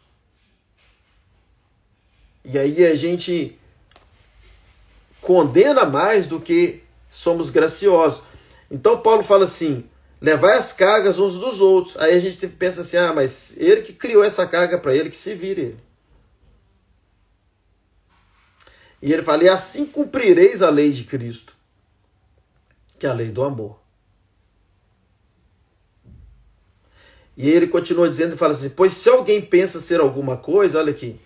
E aí a gente condena mais do que somos graciosos. Então Paulo fala assim, levai as cargas uns dos outros. Aí a gente pensa assim, mas ele que criou essa carga para ele, que se vire ele. E ele fala, e assim cumprireis a lei de Cristo, que é a lei do amor. E ele continua dizendo e fala assim, pois se alguém pensa ser alguma coisa, olha aqui.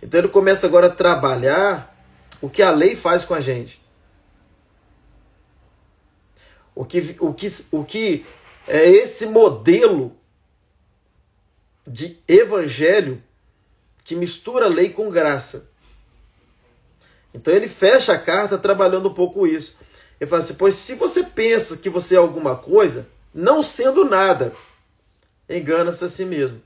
Então ele começa agora a trabalhar o que a lei faz com a gente. O que é esse modelo de evangelho que mistura lei com graça. Então ele fecha a carta trabalhando um pouco isso. Ele fala assim, pois se você pensa que você é alguma coisa, não sendo nada, engana-se a si mesmo.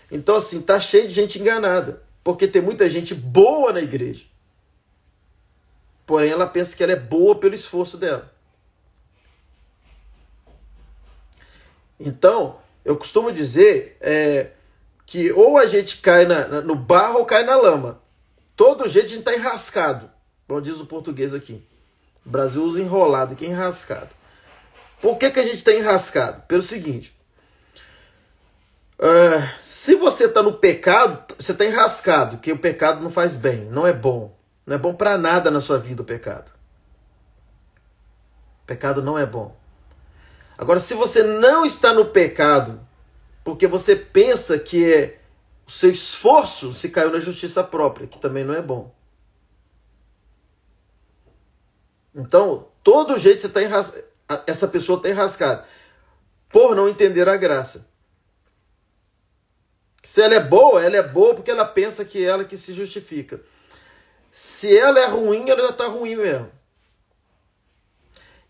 Então assim, tá cheio de gente enganada, porque tem muita gente boa na igreja. Porém, ela pensa que ela é boa pelo esforço dela. Então, eu costumo dizer que ou a gente cai no barro ou cai na lama. Todo jeito a gente está enrascado. Como diz o português aqui. O Brasil usa enrolado, que é enrascado. Por que a gente está enrascado? Pelo seguinte, se você está no pecado, você está enrascado, que o pecado não faz bem, não é bom. Não é bom para nada na sua vida o pecado. O pecado não é bom. Agora, se você não está no pecado, porque você pensa que o seu esforço se caiu na justiça própria, que também não é bom. Então, todo jeito você essa pessoa está enrascada por não entender a graça. Se ela é boa porque ela pensa que ela que se justifica. Se ela é ruim, ela já está ruim mesmo.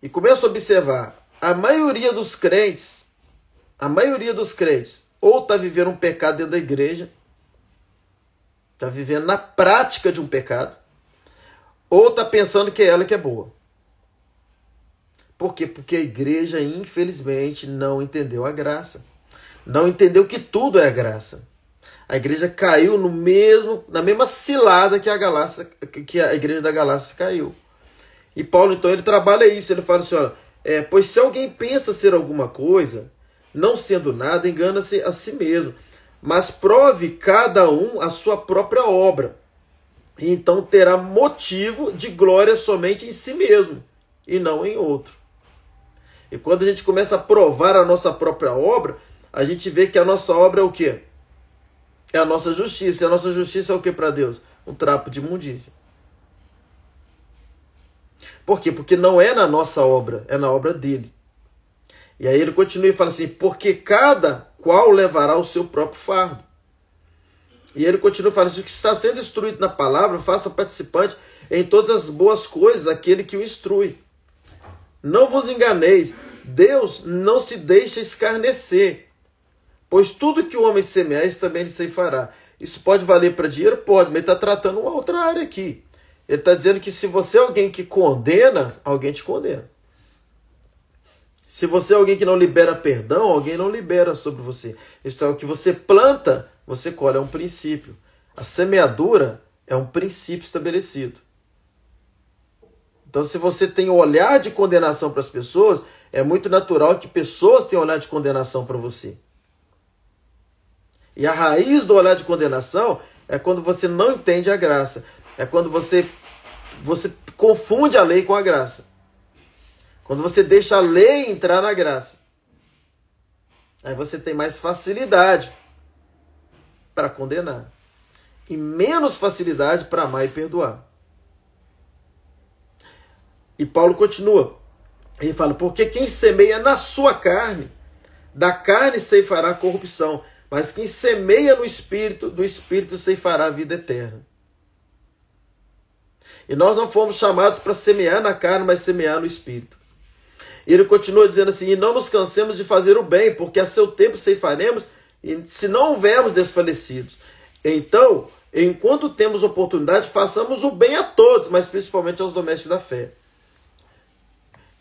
E começa a observar, a maioria dos crentes, ou está vivendo um pecado dentro da igreja, está vivendo na prática de um pecado, ou está pensando que é ela que é boa. Por quê? Porque a igreja, infelizmente, não entendeu a graça. Não entendeu que tudo é a graça. A igreja caiu na mesma cilada que a igreja da Galácia caiu. E Paulo, então, ele trabalha isso. Ele fala assim, pois se alguém pensa ser alguma coisa, não sendo nada, engana-se a si mesmo. Mas prove cada um a sua própria obra. E então terá motivo de glória somente em si mesmo, e não em outro. E quando a gente começa a provar a nossa própria obra, a gente vê que a nossa obra é o quê? É a nossa justiça. E a nossa justiça é o que para Deus? Um trapo de imundícia. Por quê? Porque não é na nossa obra, é na obra dele. E aí ele continua e fala assim, porque cada qual levará o seu próprio fardo. E ele continua falando assim, o que está sendo instruído na palavra, faça participante em todas as boas coisas, aquele que o instrui. Não vos enganeis, Deus não se deixa escarnecer, pois tudo que o homem semear, isso também ele ceifará. Isso pode valer para dinheiro? Pode, mas ele está tratando uma outra área aqui. Ele está dizendo que se você é alguém que condena, alguém te condena. Se você é alguém que não libera perdão, alguém não libera sobre você. Isto é, o que você planta, você colhe, é um princípio. A semeadura é um princípio estabelecido. Então, se você tem um olhar de condenação para as pessoas, é muito natural que pessoas tenham um olhar de condenação para você. E a raiz do olhar de condenação é quando você não entende a graça. É quando você confunde a lei com a graça. Quando você deixa a lei entrar na graça. Aí você tem mais facilidade para condenar. E menos facilidade para amar e perdoar. E Paulo continua. Ele fala, porque quem semeia na sua carne, da carne ceifará a corrupção. Mas quem semeia no Espírito, do Espírito ceifará a vida eterna. E nós não fomos chamados para semear na carne, mas semear no Espírito. E ele continua dizendo assim, e não nos cansemos de fazer o bem, porque a seu tempo ceifaremos, e se não houvermos desfalecidos. Então, enquanto temos oportunidade, façamos o bem a todos, mas principalmente aos domésticos da fé.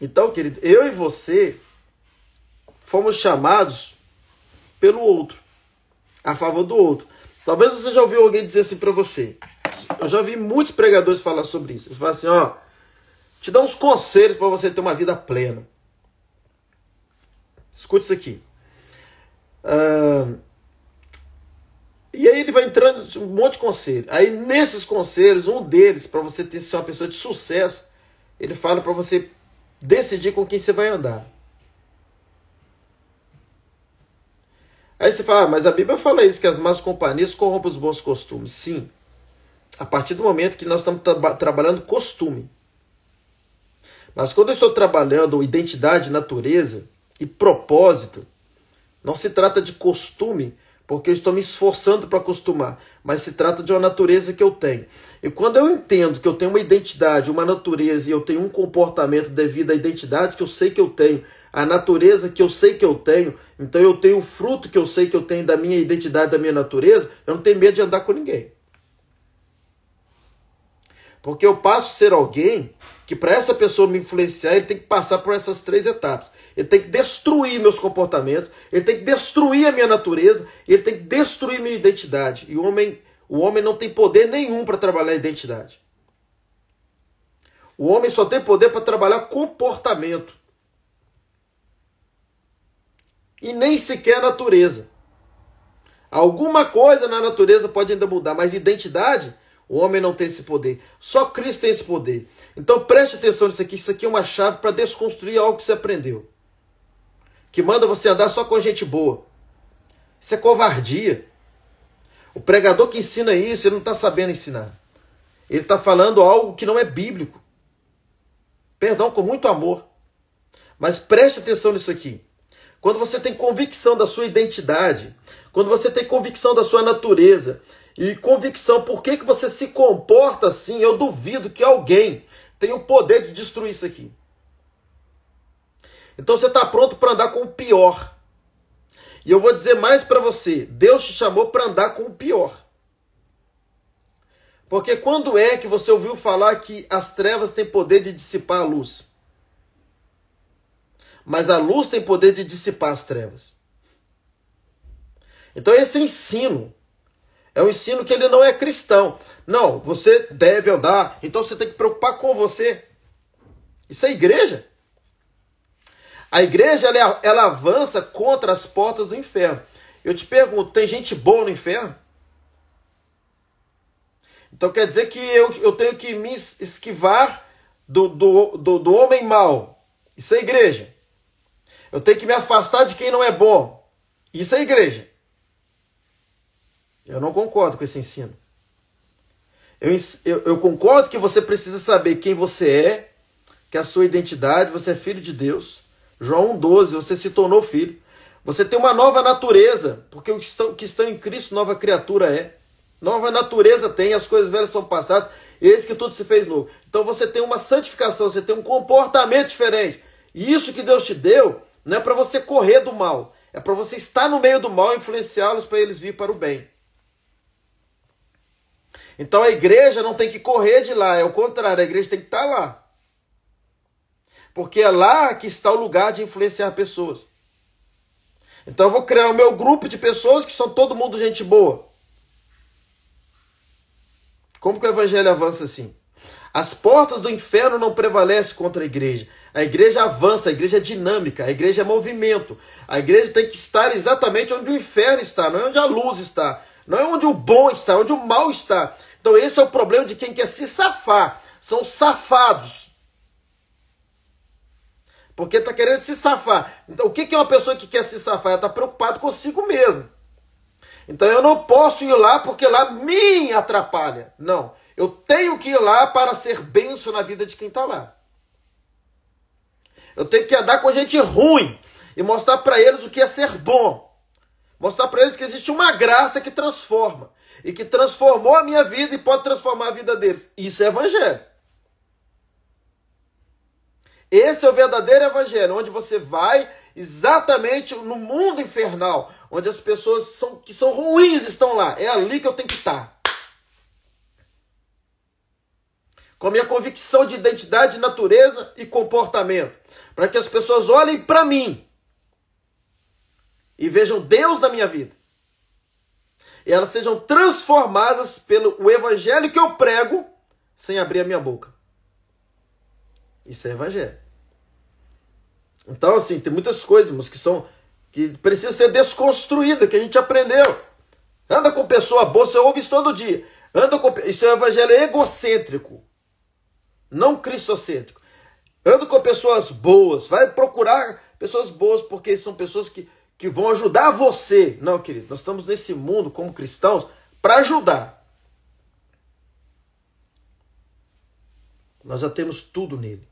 Então, querido, eu e você fomos chamados pelo outro, a favor do outro. Talvez você já ouviu alguém dizer assim para você. Eu já vi muitos pregadores falar sobre isso. Eles falam assim, te dá uns conselhos para você ter uma vida plena. Escute isso aqui. E aí ele vai entrando um monte de conselhos. Aí nesses conselhos, um deles, para você ser uma pessoa de sucesso, ele fala para você decidir com quem você vai andar. Aí você fala, mas a Bíblia fala isso, que as más companhias corrompem os bons costumes. Sim, a partir do momento que nós estamos trabalhando costume. Mas quando eu estou trabalhando identidade, natureza e propósito, não se trata de costume, porque eu estou me esforçando para acostumar, mas se trata de uma natureza que eu tenho. E quando eu entendo que eu tenho uma identidade, uma natureza, e eu tenho um comportamento devido à identidade que eu sei que eu tenho, a natureza que eu sei que eu tenho, então eu tenho o fruto que eu sei que eu tenho da minha identidade, da minha natureza, eu não tenho medo de andar com ninguém. Porque eu passo a ser alguém que para essa pessoa me influenciar, ele tem que passar por essas 3 etapas. Ele tem que destruir meus comportamentos, ele tem que destruir a minha natureza, ele tem que destruir minha identidade. E o homem não tem poder nenhum para trabalhar a identidade. O homem só tem poder para trabalhar comportamento. e nem sequer a natureza. Alguma coisa na natureza pode ainda mudar, mas identidade, o homem não tem esse poder. Só Cristo tem esse poder. Então preste atenção nisso aqui. Isso aqui é uma chave para desconstruir algo que você aprendeu. Que manda você andar só com gente boa. Isso é covardia. O pregador que ensina isso, ele não está sabendo ensinar. Ele está falando algo que não é bíblico. Perdão, com muito amor. Mas preste atenção nisso aqui. Quando você tem convicção da sua identidade, quando você tem convicção da sua natureza, e convicção por que você se comporta assim, eu duvido que alguém tenha o poder de destruir isso aqui. Então você está pronto para andar com o pior. E eu vou dizer mais para você, Deus te chamou para andar com o pior. Porque quando é que você ouviu falar que as trevas têm poder de dissipar a luz? Mas a luz tem poder de dissipar as trevas. Então esse ensino é um ensino que ele não é cristão. Não, você deve andar, então você tem que preocupar com você. Isso é igreja. A igreja ela avança contra as portas do inferno. Eu te pergunto, tem gente boa no inferno? Então quer dizer que eu tenho que me esquivar do homem mau. Isso é igreja. Eu tenho que me afastar de quem não é bom. Isso é igreja. Eu não concordo com esse ensino. Eu concordo que você precisa saber quem você é, que é a sua identidade, você é filho de Deus. João 1,12, você se tornou filho. Você tem uma nova natureza, porque o que estão em Cristo, nova criatura é. Nova natureza tem, as coisas velhas são passadas, eis que tudo se fez novo. Então você tem uma santificação, você tem um comportamento diferente. E isso que Deus te deu não é para você correr do mal, é para você estar no meio do mal e influenciá-los para eles vir para o bem. Então a igreja não tem que correr de lá, é o contrário, a igreja tem que estar lá. Porque é lá que está o lugar de influenciar pessoas. Então eu vou criar o meu grupo de pessoas que são todo mundo gente boa. Como que o evangelho avança assim? As portas do inferno não prevalecem contra a igreja. A igreja avança, a igreja é dinâmica, a igreja é movimento. A igreja tem que estar exatamente onde o inferno está, não é onde a luz está. Não é onde o bom está, é onde o mal está. Então esse é o problema de quem quer se safar. São safados. Porque está querendo se safar. Então o que é uma pessoa que quer se safar? Ela está preocupada consigo mesmo. Então eu não posso ir lá porque lá me atrapalha. Não. Eu tenho que ir lá para ser bênção na vida de quem está lá. Eu tenho que andar com gente ruim e mostrar para eles o que é ser bom. Mostrar para eles que existe uma graça que transforma. E que transformou a minha vida e pode transformar a vida deles. Isso é evangelho. Esse é o verdadeiro evangelho, onde você vai exatamente no mundo infernal, onde as pessoas que são ruins estão lá. É ali que eu tenho que estar. Com a minha convicção de identidade, natureza e comportamento. Para que as pessoas olhem para mim e vejam Deus na minha vida. E elas sejam transformadas pelo evangelho que eu prego sem abrir a minha boca. Isso é evangelho. Então, assim, tem muitas coisas, irmãos, que precisam ser desconstruídas, que a gente aprendeu. Anda com pessoa boa, você ouve isso todo dia. Isso é um evangelho egocêntrico, não cristocêntrico. Anda com pessoas boas, vai procurar pessoas boas, porque são pessoas que vão ajudar você. Não, querido, nós estamos nesse mundo como cristãos para ajudar. Nós já temos tudo nele.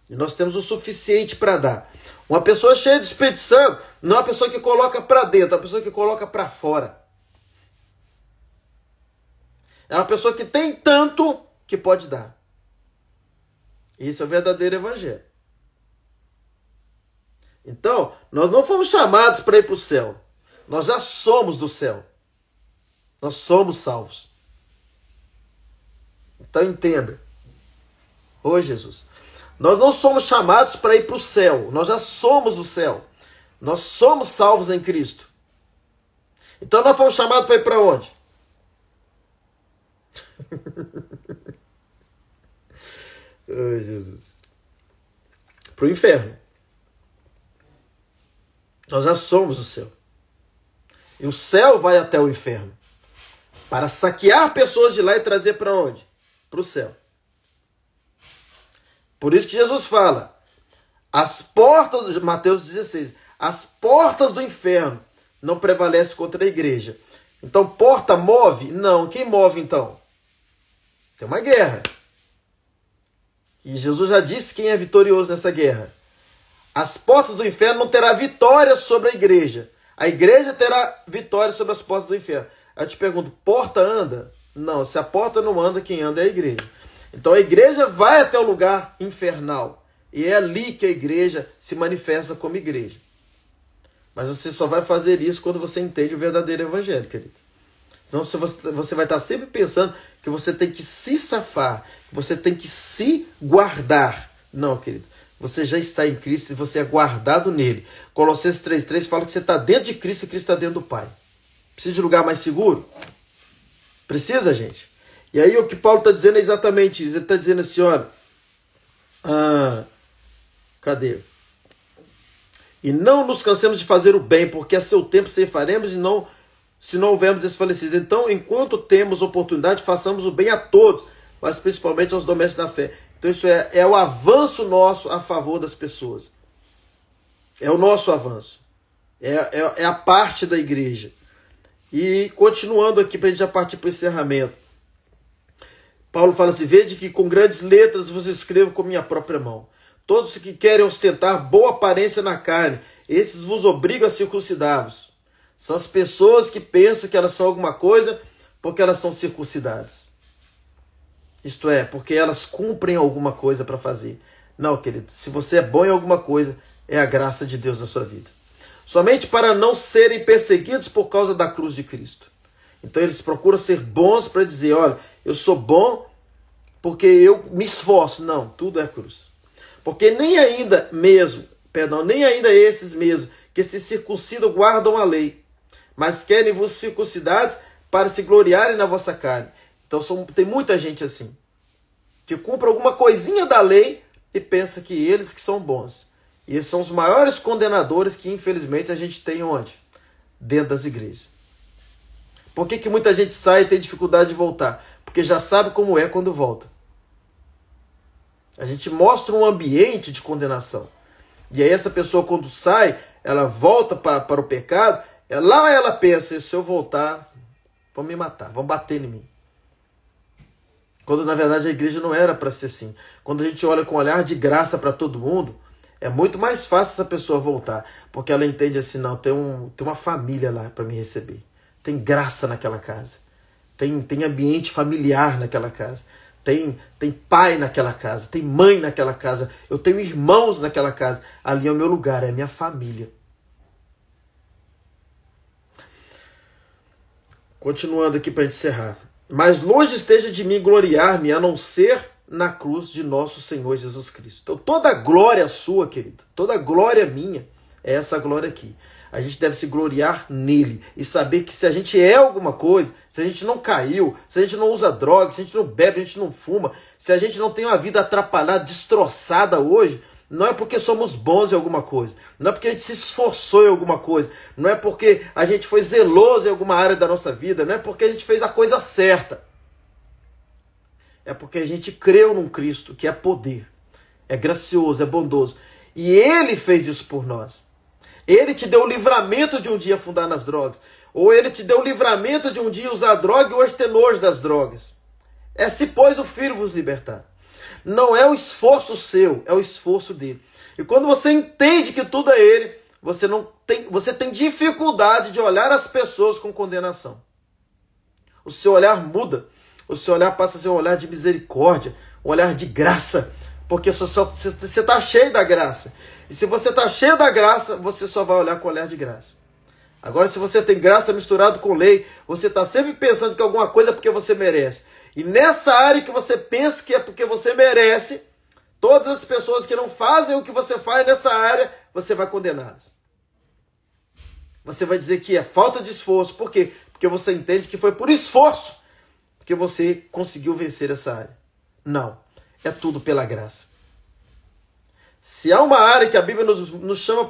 E nós temos o suficiente para dar. Uma pessoa cheia de Espírito Santo não é uma pessoa que coloca para dentro, é uma pessoa que coloca para fora. É uma pessoa que tem tanto que pode dar. Esse é o verdadeiro evangelho. Então, nós não fomos chamados para ir para o céu. Nós já somos do céu. Nós somos salvos. Então entenda. Ô Jesus. Nós não somos chamados para ir para o céu. Nós já somos do céu. Nós somos salvos em Cristo. Então nós fomos chamados para ir para onde? Oh, Jesus. Para o inferno. Nós já somos o céu. E o céu vai até o inferno para saquear pessoas de lá e trazer para onde? Para o céu. Por isso que Jesus fala, as portas, Mateus 16, as portas do inferno não prevalecem contra a igreja. Então, porta move? Não. Quem move então? Tem uma guerra. E Jesus já disse quem é vitorioso nessa guerra. As portas do inferno não terá vitória sobre a igreja. A igreja terá vitória sobre as portas do inferno. Aí eu te pergunto, porta anda? Não, se a porta não anda, quem anda é a igreja. Então a igreja vai até o lugar infernal. E é ali que a igreja se manifesta como igreja. Mas você só vai fazer isso quando você entende o verdadeiro evangelho, querido. Então você vai estar sempre pensando que você tem que se safar, que você tem que se guardar. Não, querido. Você já está em Cristo e você é guardado nele. Colossenses 3,3 fala que você está dentro de Cristo e Cristo está dentro do Pai. Precisa de lugar mais seguro? Precisa, gente? E aí o que Paulo está dizendo é exatamente isso. Ele está dizendo assim, olha... cadê? E não nos cansemos de fazer o bem, porque a seu tempo ceifaremos e não... se não houvermos desfalecido. Então, enquanto temos oportunidade, façamos o bem a todos, mas principalmente aos domésticos da fé. Então, isso é o avanço nosso a favor das pessoas. É o nosso avanço. É a parte da igreja. E continuando aqui, para a gente já partir para o encerramento. Paulo fala assim, vede que com grandes letras vos escrevo com minha própria mão. Todos que querem ostentar boa aparência na carne, esses vos obrigam a circuncidar-vos. São as pessoas que pensam que elas são alguma coisa porque elas são circuncidadas. Isto é, porque elas cumprem alguma coisa para fazer. Não, querido, se você é bom em alguma coisa, é a graça de Deus na sua vida. Somente para não serem perseguidos por causa da cruz de Cristo. Então eles procuram ser bons para dizer, olha, eu sou bom porque eu me esforço. Não, tudo é cruz. Porque nem ainda esses mesmos que se circuncidam guardam a lei, mas querem vos circuncidados para se gloriarem na vossa carne. Então tem muita gente assim, que cumpre alguma coisinha da lei e pensa que eles que são bons. E eles são os maiores condenadores que infelizmente a gente tem onde? Dentro das igrejas. Por que muita gente sai e tem dificuldade de voltar? Porque já sabe como é quando volta. A gente mostra um ambiente de condenação. E aí essa pessoa quando sai, ela volta para o pecado, lá ela pensa, se eu voltar, vão me matar, vão bater em mim. Quando na verdade a igreja não era para ser assim. Quando a gente olha com um olhar de graça para todo mundo, é muito mais fácil essa pessoa voltar. Porque ela entende assim, não, tem uma família lá para me receber. Tem graça naquela casa. Tem ambiente familiar naquela casa. Tem pai naquela casa. Tem mãe naquela casa. Eu tenho irmãos naquela casa. Ali é o meu lugar, é a minha família. Continuando aqui para encerrar. Mas longe esteja de mim gloriar-me, a não ser na cruz de nosso Senhor Jesus Cristo. Então toda glória sua, querido, toda glória minha, é essa glória aqui. A gente deve se gloriar nele e saber que se a gente é alguma coisa, se a gente não caiu, se a gente não usa droga, se a gente não bebe, a gente não fuma, se a gente não tem uma vida atrapalhada, destroçada hoje, não é porque somos bons em alguma coisa, não é porque a gente se esforçou em alguma coisa, não é porque a gente foi zeloso em alguma área da nossa vida, não é porque a gente fez a coisa certa. É porque a gente creu num Cristo que é poder, é gracioso, é bondoso. E Ele fez isso por nós. Ele te deu o livramento de um dia afundar nas drogas. Ou Ele te deu o livramento de um dia usar droga e hoje ter nojo das drogas. É se pois o Filho vos libertar. Não é o esforço seu, é o esforço dele. E quando você entende que tudo é ele, você tem dificuldade de olhar as pessoas com condenação. O seu olhar muda. O seu olhar passa a ser um olhar de misericórdia, um olhar de graça. Porque você está cheio da graça. E se você está cheio da graça, você só vai olhar com olhar de graça. Agora, se você tem graça misturado com lei, você está sempre pensando que alguma coisa é porque você merece. E nessa área que você pensa que é porque você merece, todas as pessoas que não fazem o que você faz nessa área, você vai condená-las. Você vai dizer que é falta de esforço. Por quê? Porque você entende que foi por esforço que você conseguiu vencer essa área. Não. É tudo pela graça. Se há uma área que a Bíblia nos chama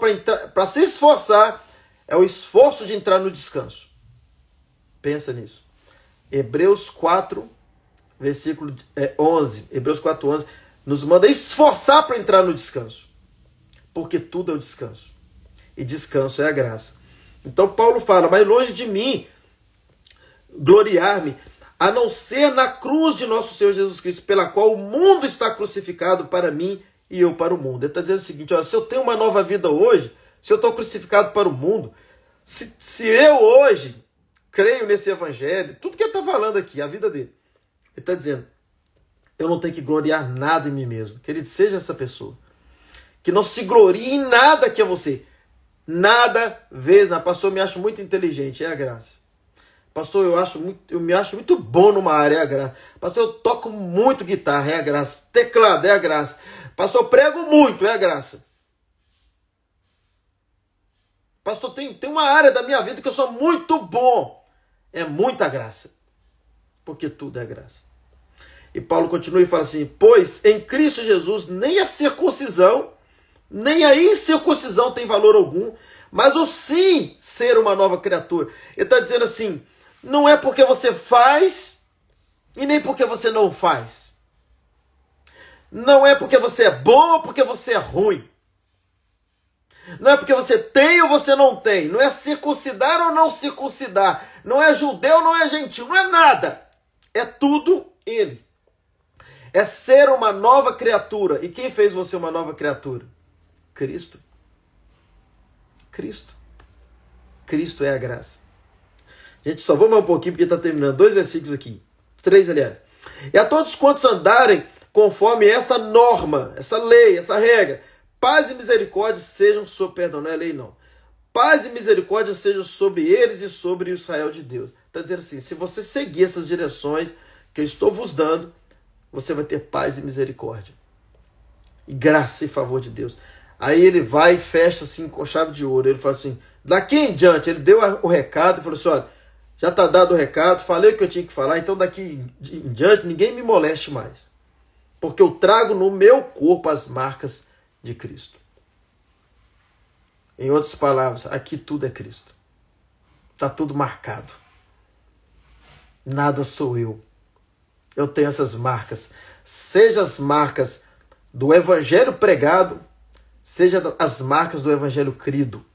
para se esforçar, é o esforço de entrar no descanso. Pensa nisso. Hebreus 4, versículo 11. Hebreus 4, 11 nos manda esforçar para entrar no descanso. Porque tudo é o descanso. E descanso é a graça. Então Paulo fala, mas longe de mim gloriar-me, a não ser na cruz de nosso Senhor Jesus Cristo, pela qual o mundo está crucificado para mim e eu para o mundo. Ele está dizendo o seguinte, olha, se eu tenho uma nova vida hoje, se eu estou crucificado para o mundo, se eu hoje creio nesse evangelho, tudo que ele está falando aqui, a vida dele, ele está dizendo, eu não tenho que gloriar nada em mim mesmo. Querido, seja essa pessoa. Que não se glorie em nada que é você. Nada vez, pastor, eu me acho muito inteligente, é a graça. Pastor, eu me acho muito bom numa área, é a graça. Pastor, eu toco muito guitarra, é a graça. Teclado, é a graça. Pastor, eu prego muito, é a graça. Pastor, tem uma área da minha vida que eu sou muito bom. É muita graça. Porque tudo é graça. E Paulo continua e fala assim, pois em Cristo Jesus nem a circuncisão, nem a incircuncisão tem valor algum, mas o sim ser uma nova criatura. Ele está dizendo assim, não é porque você faz e nem porque você não faz. Não é porque você é bom ou porque você é ruim. Não é porque você tem ou você não tem. Não é circuncidar ou não circuncidar. Não é judeu ou não é gentil. Não é nada. É tudo ele. É ser uma nova criatura. E quem fez você uma nova criatura? Cristo. Cristo. Cristo é a graça. Gente, só vamos mais um pouquinho porque está terminando. 2 versículos aqui. 3, aliás. E a todos quantos andarem conforme essa norma, essa lei, essa regra, paz e misericórdia sejam sobre... Perdão, não é lei não. Paz e misericórdia sejam sobre eles e sobre o Israel de Deus. Está dizendo assim, se você seguir essas direções que eu estou vos dando, você vai ter paz e misericórdia. E graça e favor de Deus. Aí ele vai e fecha assim com chave de ouro. Ele fala assim, daqui em diante, ele deu o recado e falou assim, olha, já está dado o recado, falei o que eu tinha que falar, então daqui em diante ninguém me moleste mais. Porque eu trago no meu corpo as marcas de Cristo. Em outras palavras, aqui tudo é Cristo. Está tudo marcado. Nada sou eu. Eu tenho essas marcas. Seja as marcas do evangelho pregado, seja as marcas do evangelho crido.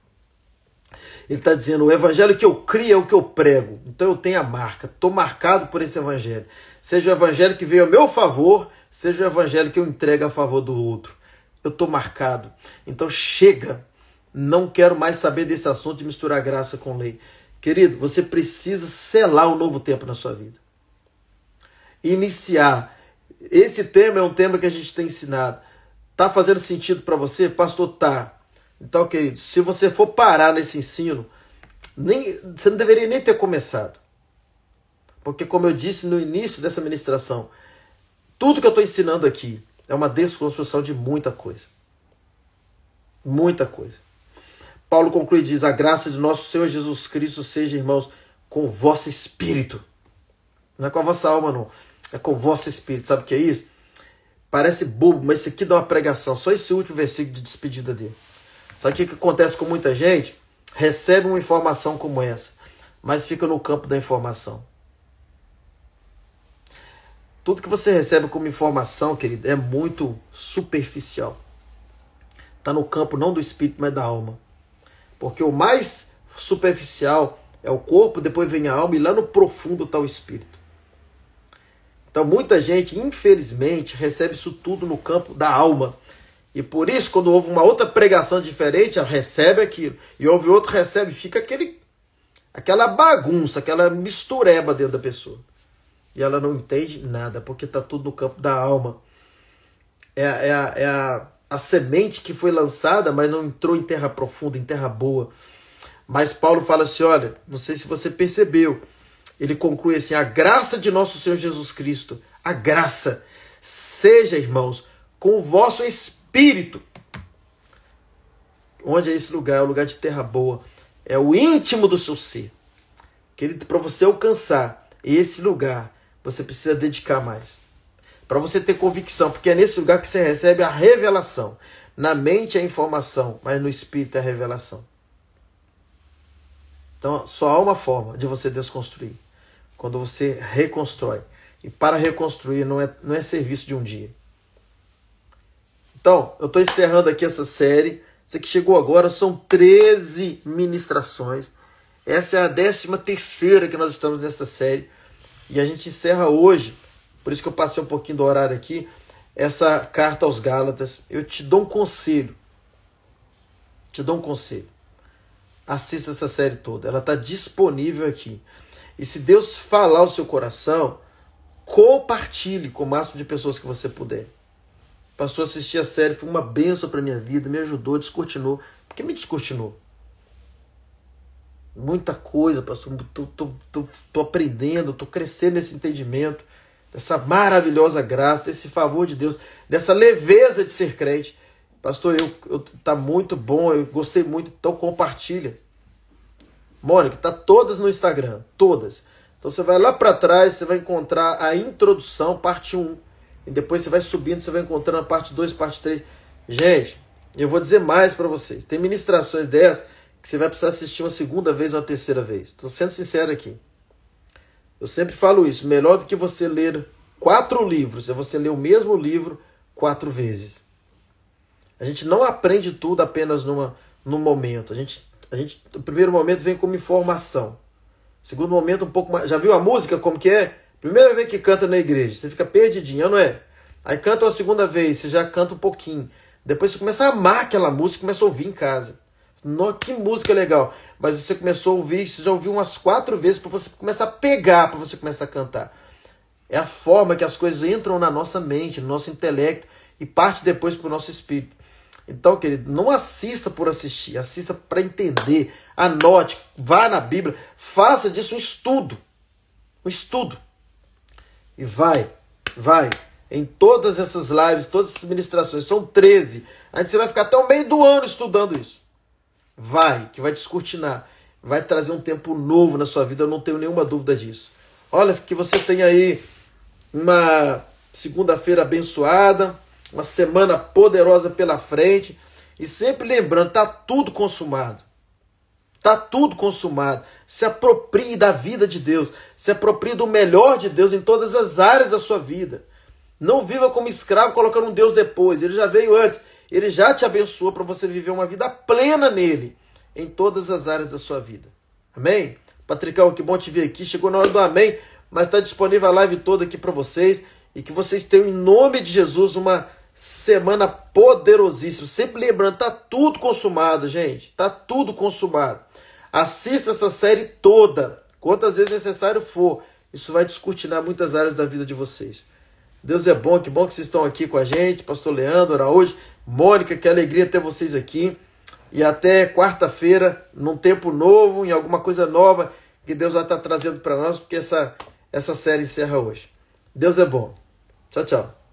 Ele está dizendo, o evangelho que eu crio é o que eu prego. Então eu tenho a marca, estou marcado por esse evangelho. Seja o evangelho que veio a meu favor, seja o evangelho que eu entrego a favor do outro. Eu estou marcado. Então chega, não quero mais saber desse assunto de misturar graça com lei. Querido, você precisa selar um novo tempo na sua vida. Iniciar. Esse tema é um tema que a gente tem ensinado. Está fazendo sentido para você? Pastor, tá. Então, querido, se você for parar nesse ensino, você não deveria nem ter começado. Porque, como eu disse no início dessa ministração, tudo que eu estou ensinando aqui é uma desconstrução de muita coisa. Muita coisa. Paulo conclui e diz, a graça de nosso Senhor Jesus Cristo seja, irmãos, com o vosso espírito. Não é com a vossa alma, não. É com o vosso espírito. Sabe o que é isso? Parece bobo, mas isso aqui dá uma pregação. Só esse último versículo de despedida dele. Sabe o que acontece com muita gente? Recebe uma informação como essa, mas fica no campo da informação. Tudo que você recebe como informação, querido, é muito superficial. Está no campo não do espírito, mas da alma. Porque o mais superficial é o corpo, depois vem a alma e lá no profundo está o espírito. Então muita gente, infelizmente, recebe isso tudo no campo da alma. E por isso, quando houve uma outra pregação diferente, ela recebe aquilo. E houve outro, recebe, fica aquela bagunça, aquela mistureba dentro da pessoa. E ela não entende nada, porque está tudo no campo da alma. É a semente que foi lançada, mas não entrou em terra profunda, em terra boa. Mas Paulo fala assim, olha, não sei se você percebeu, ele conclui assim, a graça de nosso Senhor Jesus Cristo, a graça, seja, irmãos, com o vosso espírito. Onde é esse lugar? É o lugar de terra boa. É o íntimo do seu ser. Querido, para você alcançar esse lugar, você precisa dedicar mais. para você ter convicção, porque é nesse lugar que você recebe a revelação. Na mente é a informação, mas no espírito é a revelação. Então, só há uma forma de você desconstruir, quando você reconstrói. E para reconstruir não é serviço de um dia. Então, eu estou encerrando aqui essa série. Você que chegou agora, são 13 ministrações. Essa é a 13ª que nós estamos nessa série. E a gente encerra hoje, por isso que eu passei um pouquinho do horário aqui, essa carta aos Gálatas. Eu te dou um conselho. Assista essa série toda. Ela está disponível aqui. E se Deus falar o seu coração, compartilhe com o máximo de pessoas que você puder. Pastor, assistir a série foi uma bênção para a minha vida, me ajudou, descortinou. Por que me descortinou? Muita coisa, pastor. Tô aprendendo, tô crescendo nesse entendimento, dessa maravilhosa graça, desse favor de Deus, dessa leveza de ser crente. Pastor, tá muito bom, eu gostei muito, então compartilha. Mônica, tá todas no Instagram, todas. Então você vai lá para trás, você vai encontrar a introdução, parte 1. E depois você vai subindo, você vai encontrando a parte 2, parte 3. Gente, eu vou dizer mais para vocês. Tem ministrações dessas que você vai precisar assistir uma segunda vez ou uma terceira vez. Estou sendo sincero aqui. Eu sempre falo isso. Melhor do que você ler 4 livros é você ler o mesmo livro 4 vezes. A gente não aprende tudo apenas num momento. O primeiro momento vem como informação. O segundo momento um pouco mais... Já viu a música como que é? Primeira vez que canta na igreja, você fica perdidinho, não é? Aí canta uma segunda vez, você já canta um pouquinho. Depois você começa a amar aquela música, começa a ouvir em casa. Nossa, que música legal. Mas você começou a ouvir, você já ouviu umas 4 vezes para você começar a pegar, para você começar a cantar. É a forma que as coisas entram na nossa mente, no nosso intelecto e parte depois para o nosso espírito. Então, querido, não assista por assistir, assista para entender, anote, vá na Bíblia, faça disso um estudo. Um estudo. E vai em todas essas lives, todas essas ministrações, são 13. Aí você vai ficar até o meio do ano estudando isso. Que vai descortinar, vai trazer um tempo novo na sua vida, eu não tenho nenhuma dúvida disso. Olha, que você tem aí uma segunda-feira abençoada, uma semana poderosa pela frente, e sempre lembrando, está tudo consumado. Está tudo consumado. Se aproprie da vida de Deus. Se aproprie do melhor de Deus em todas as áreas da sua vida. Não viva como escravo colocando um Deus depois. Ele já veio antes. Ele já te abençoou para você viver uma vida plena nele. Em todas as áreas da sua vida. Amém? Patricão, que bom te ver aqui. Chegou na hora do amém. Mas está disponível a live toda aqui para vocês. E que vocês tenham, em nome de Jesus, uma semana poderosíssima. Sempre lembrando, está tudo consumado, gente. Está tudo consumado. Assista essa série toda, quantas vezes necessário for. Isso vai descortinar muitas áreas da vida de vocês. Deus é bom, que bom que vocês estão aqui com a gente. Pastor Leandro, Araújo, Mônica, que alegria ter vocês aqui. E até quarta-feira, num tempo novo, em alguma coisa nova que Deus vai estar trazendo para nós, porque essa série encerra hoje. Deus é bom. Tchau, tchau.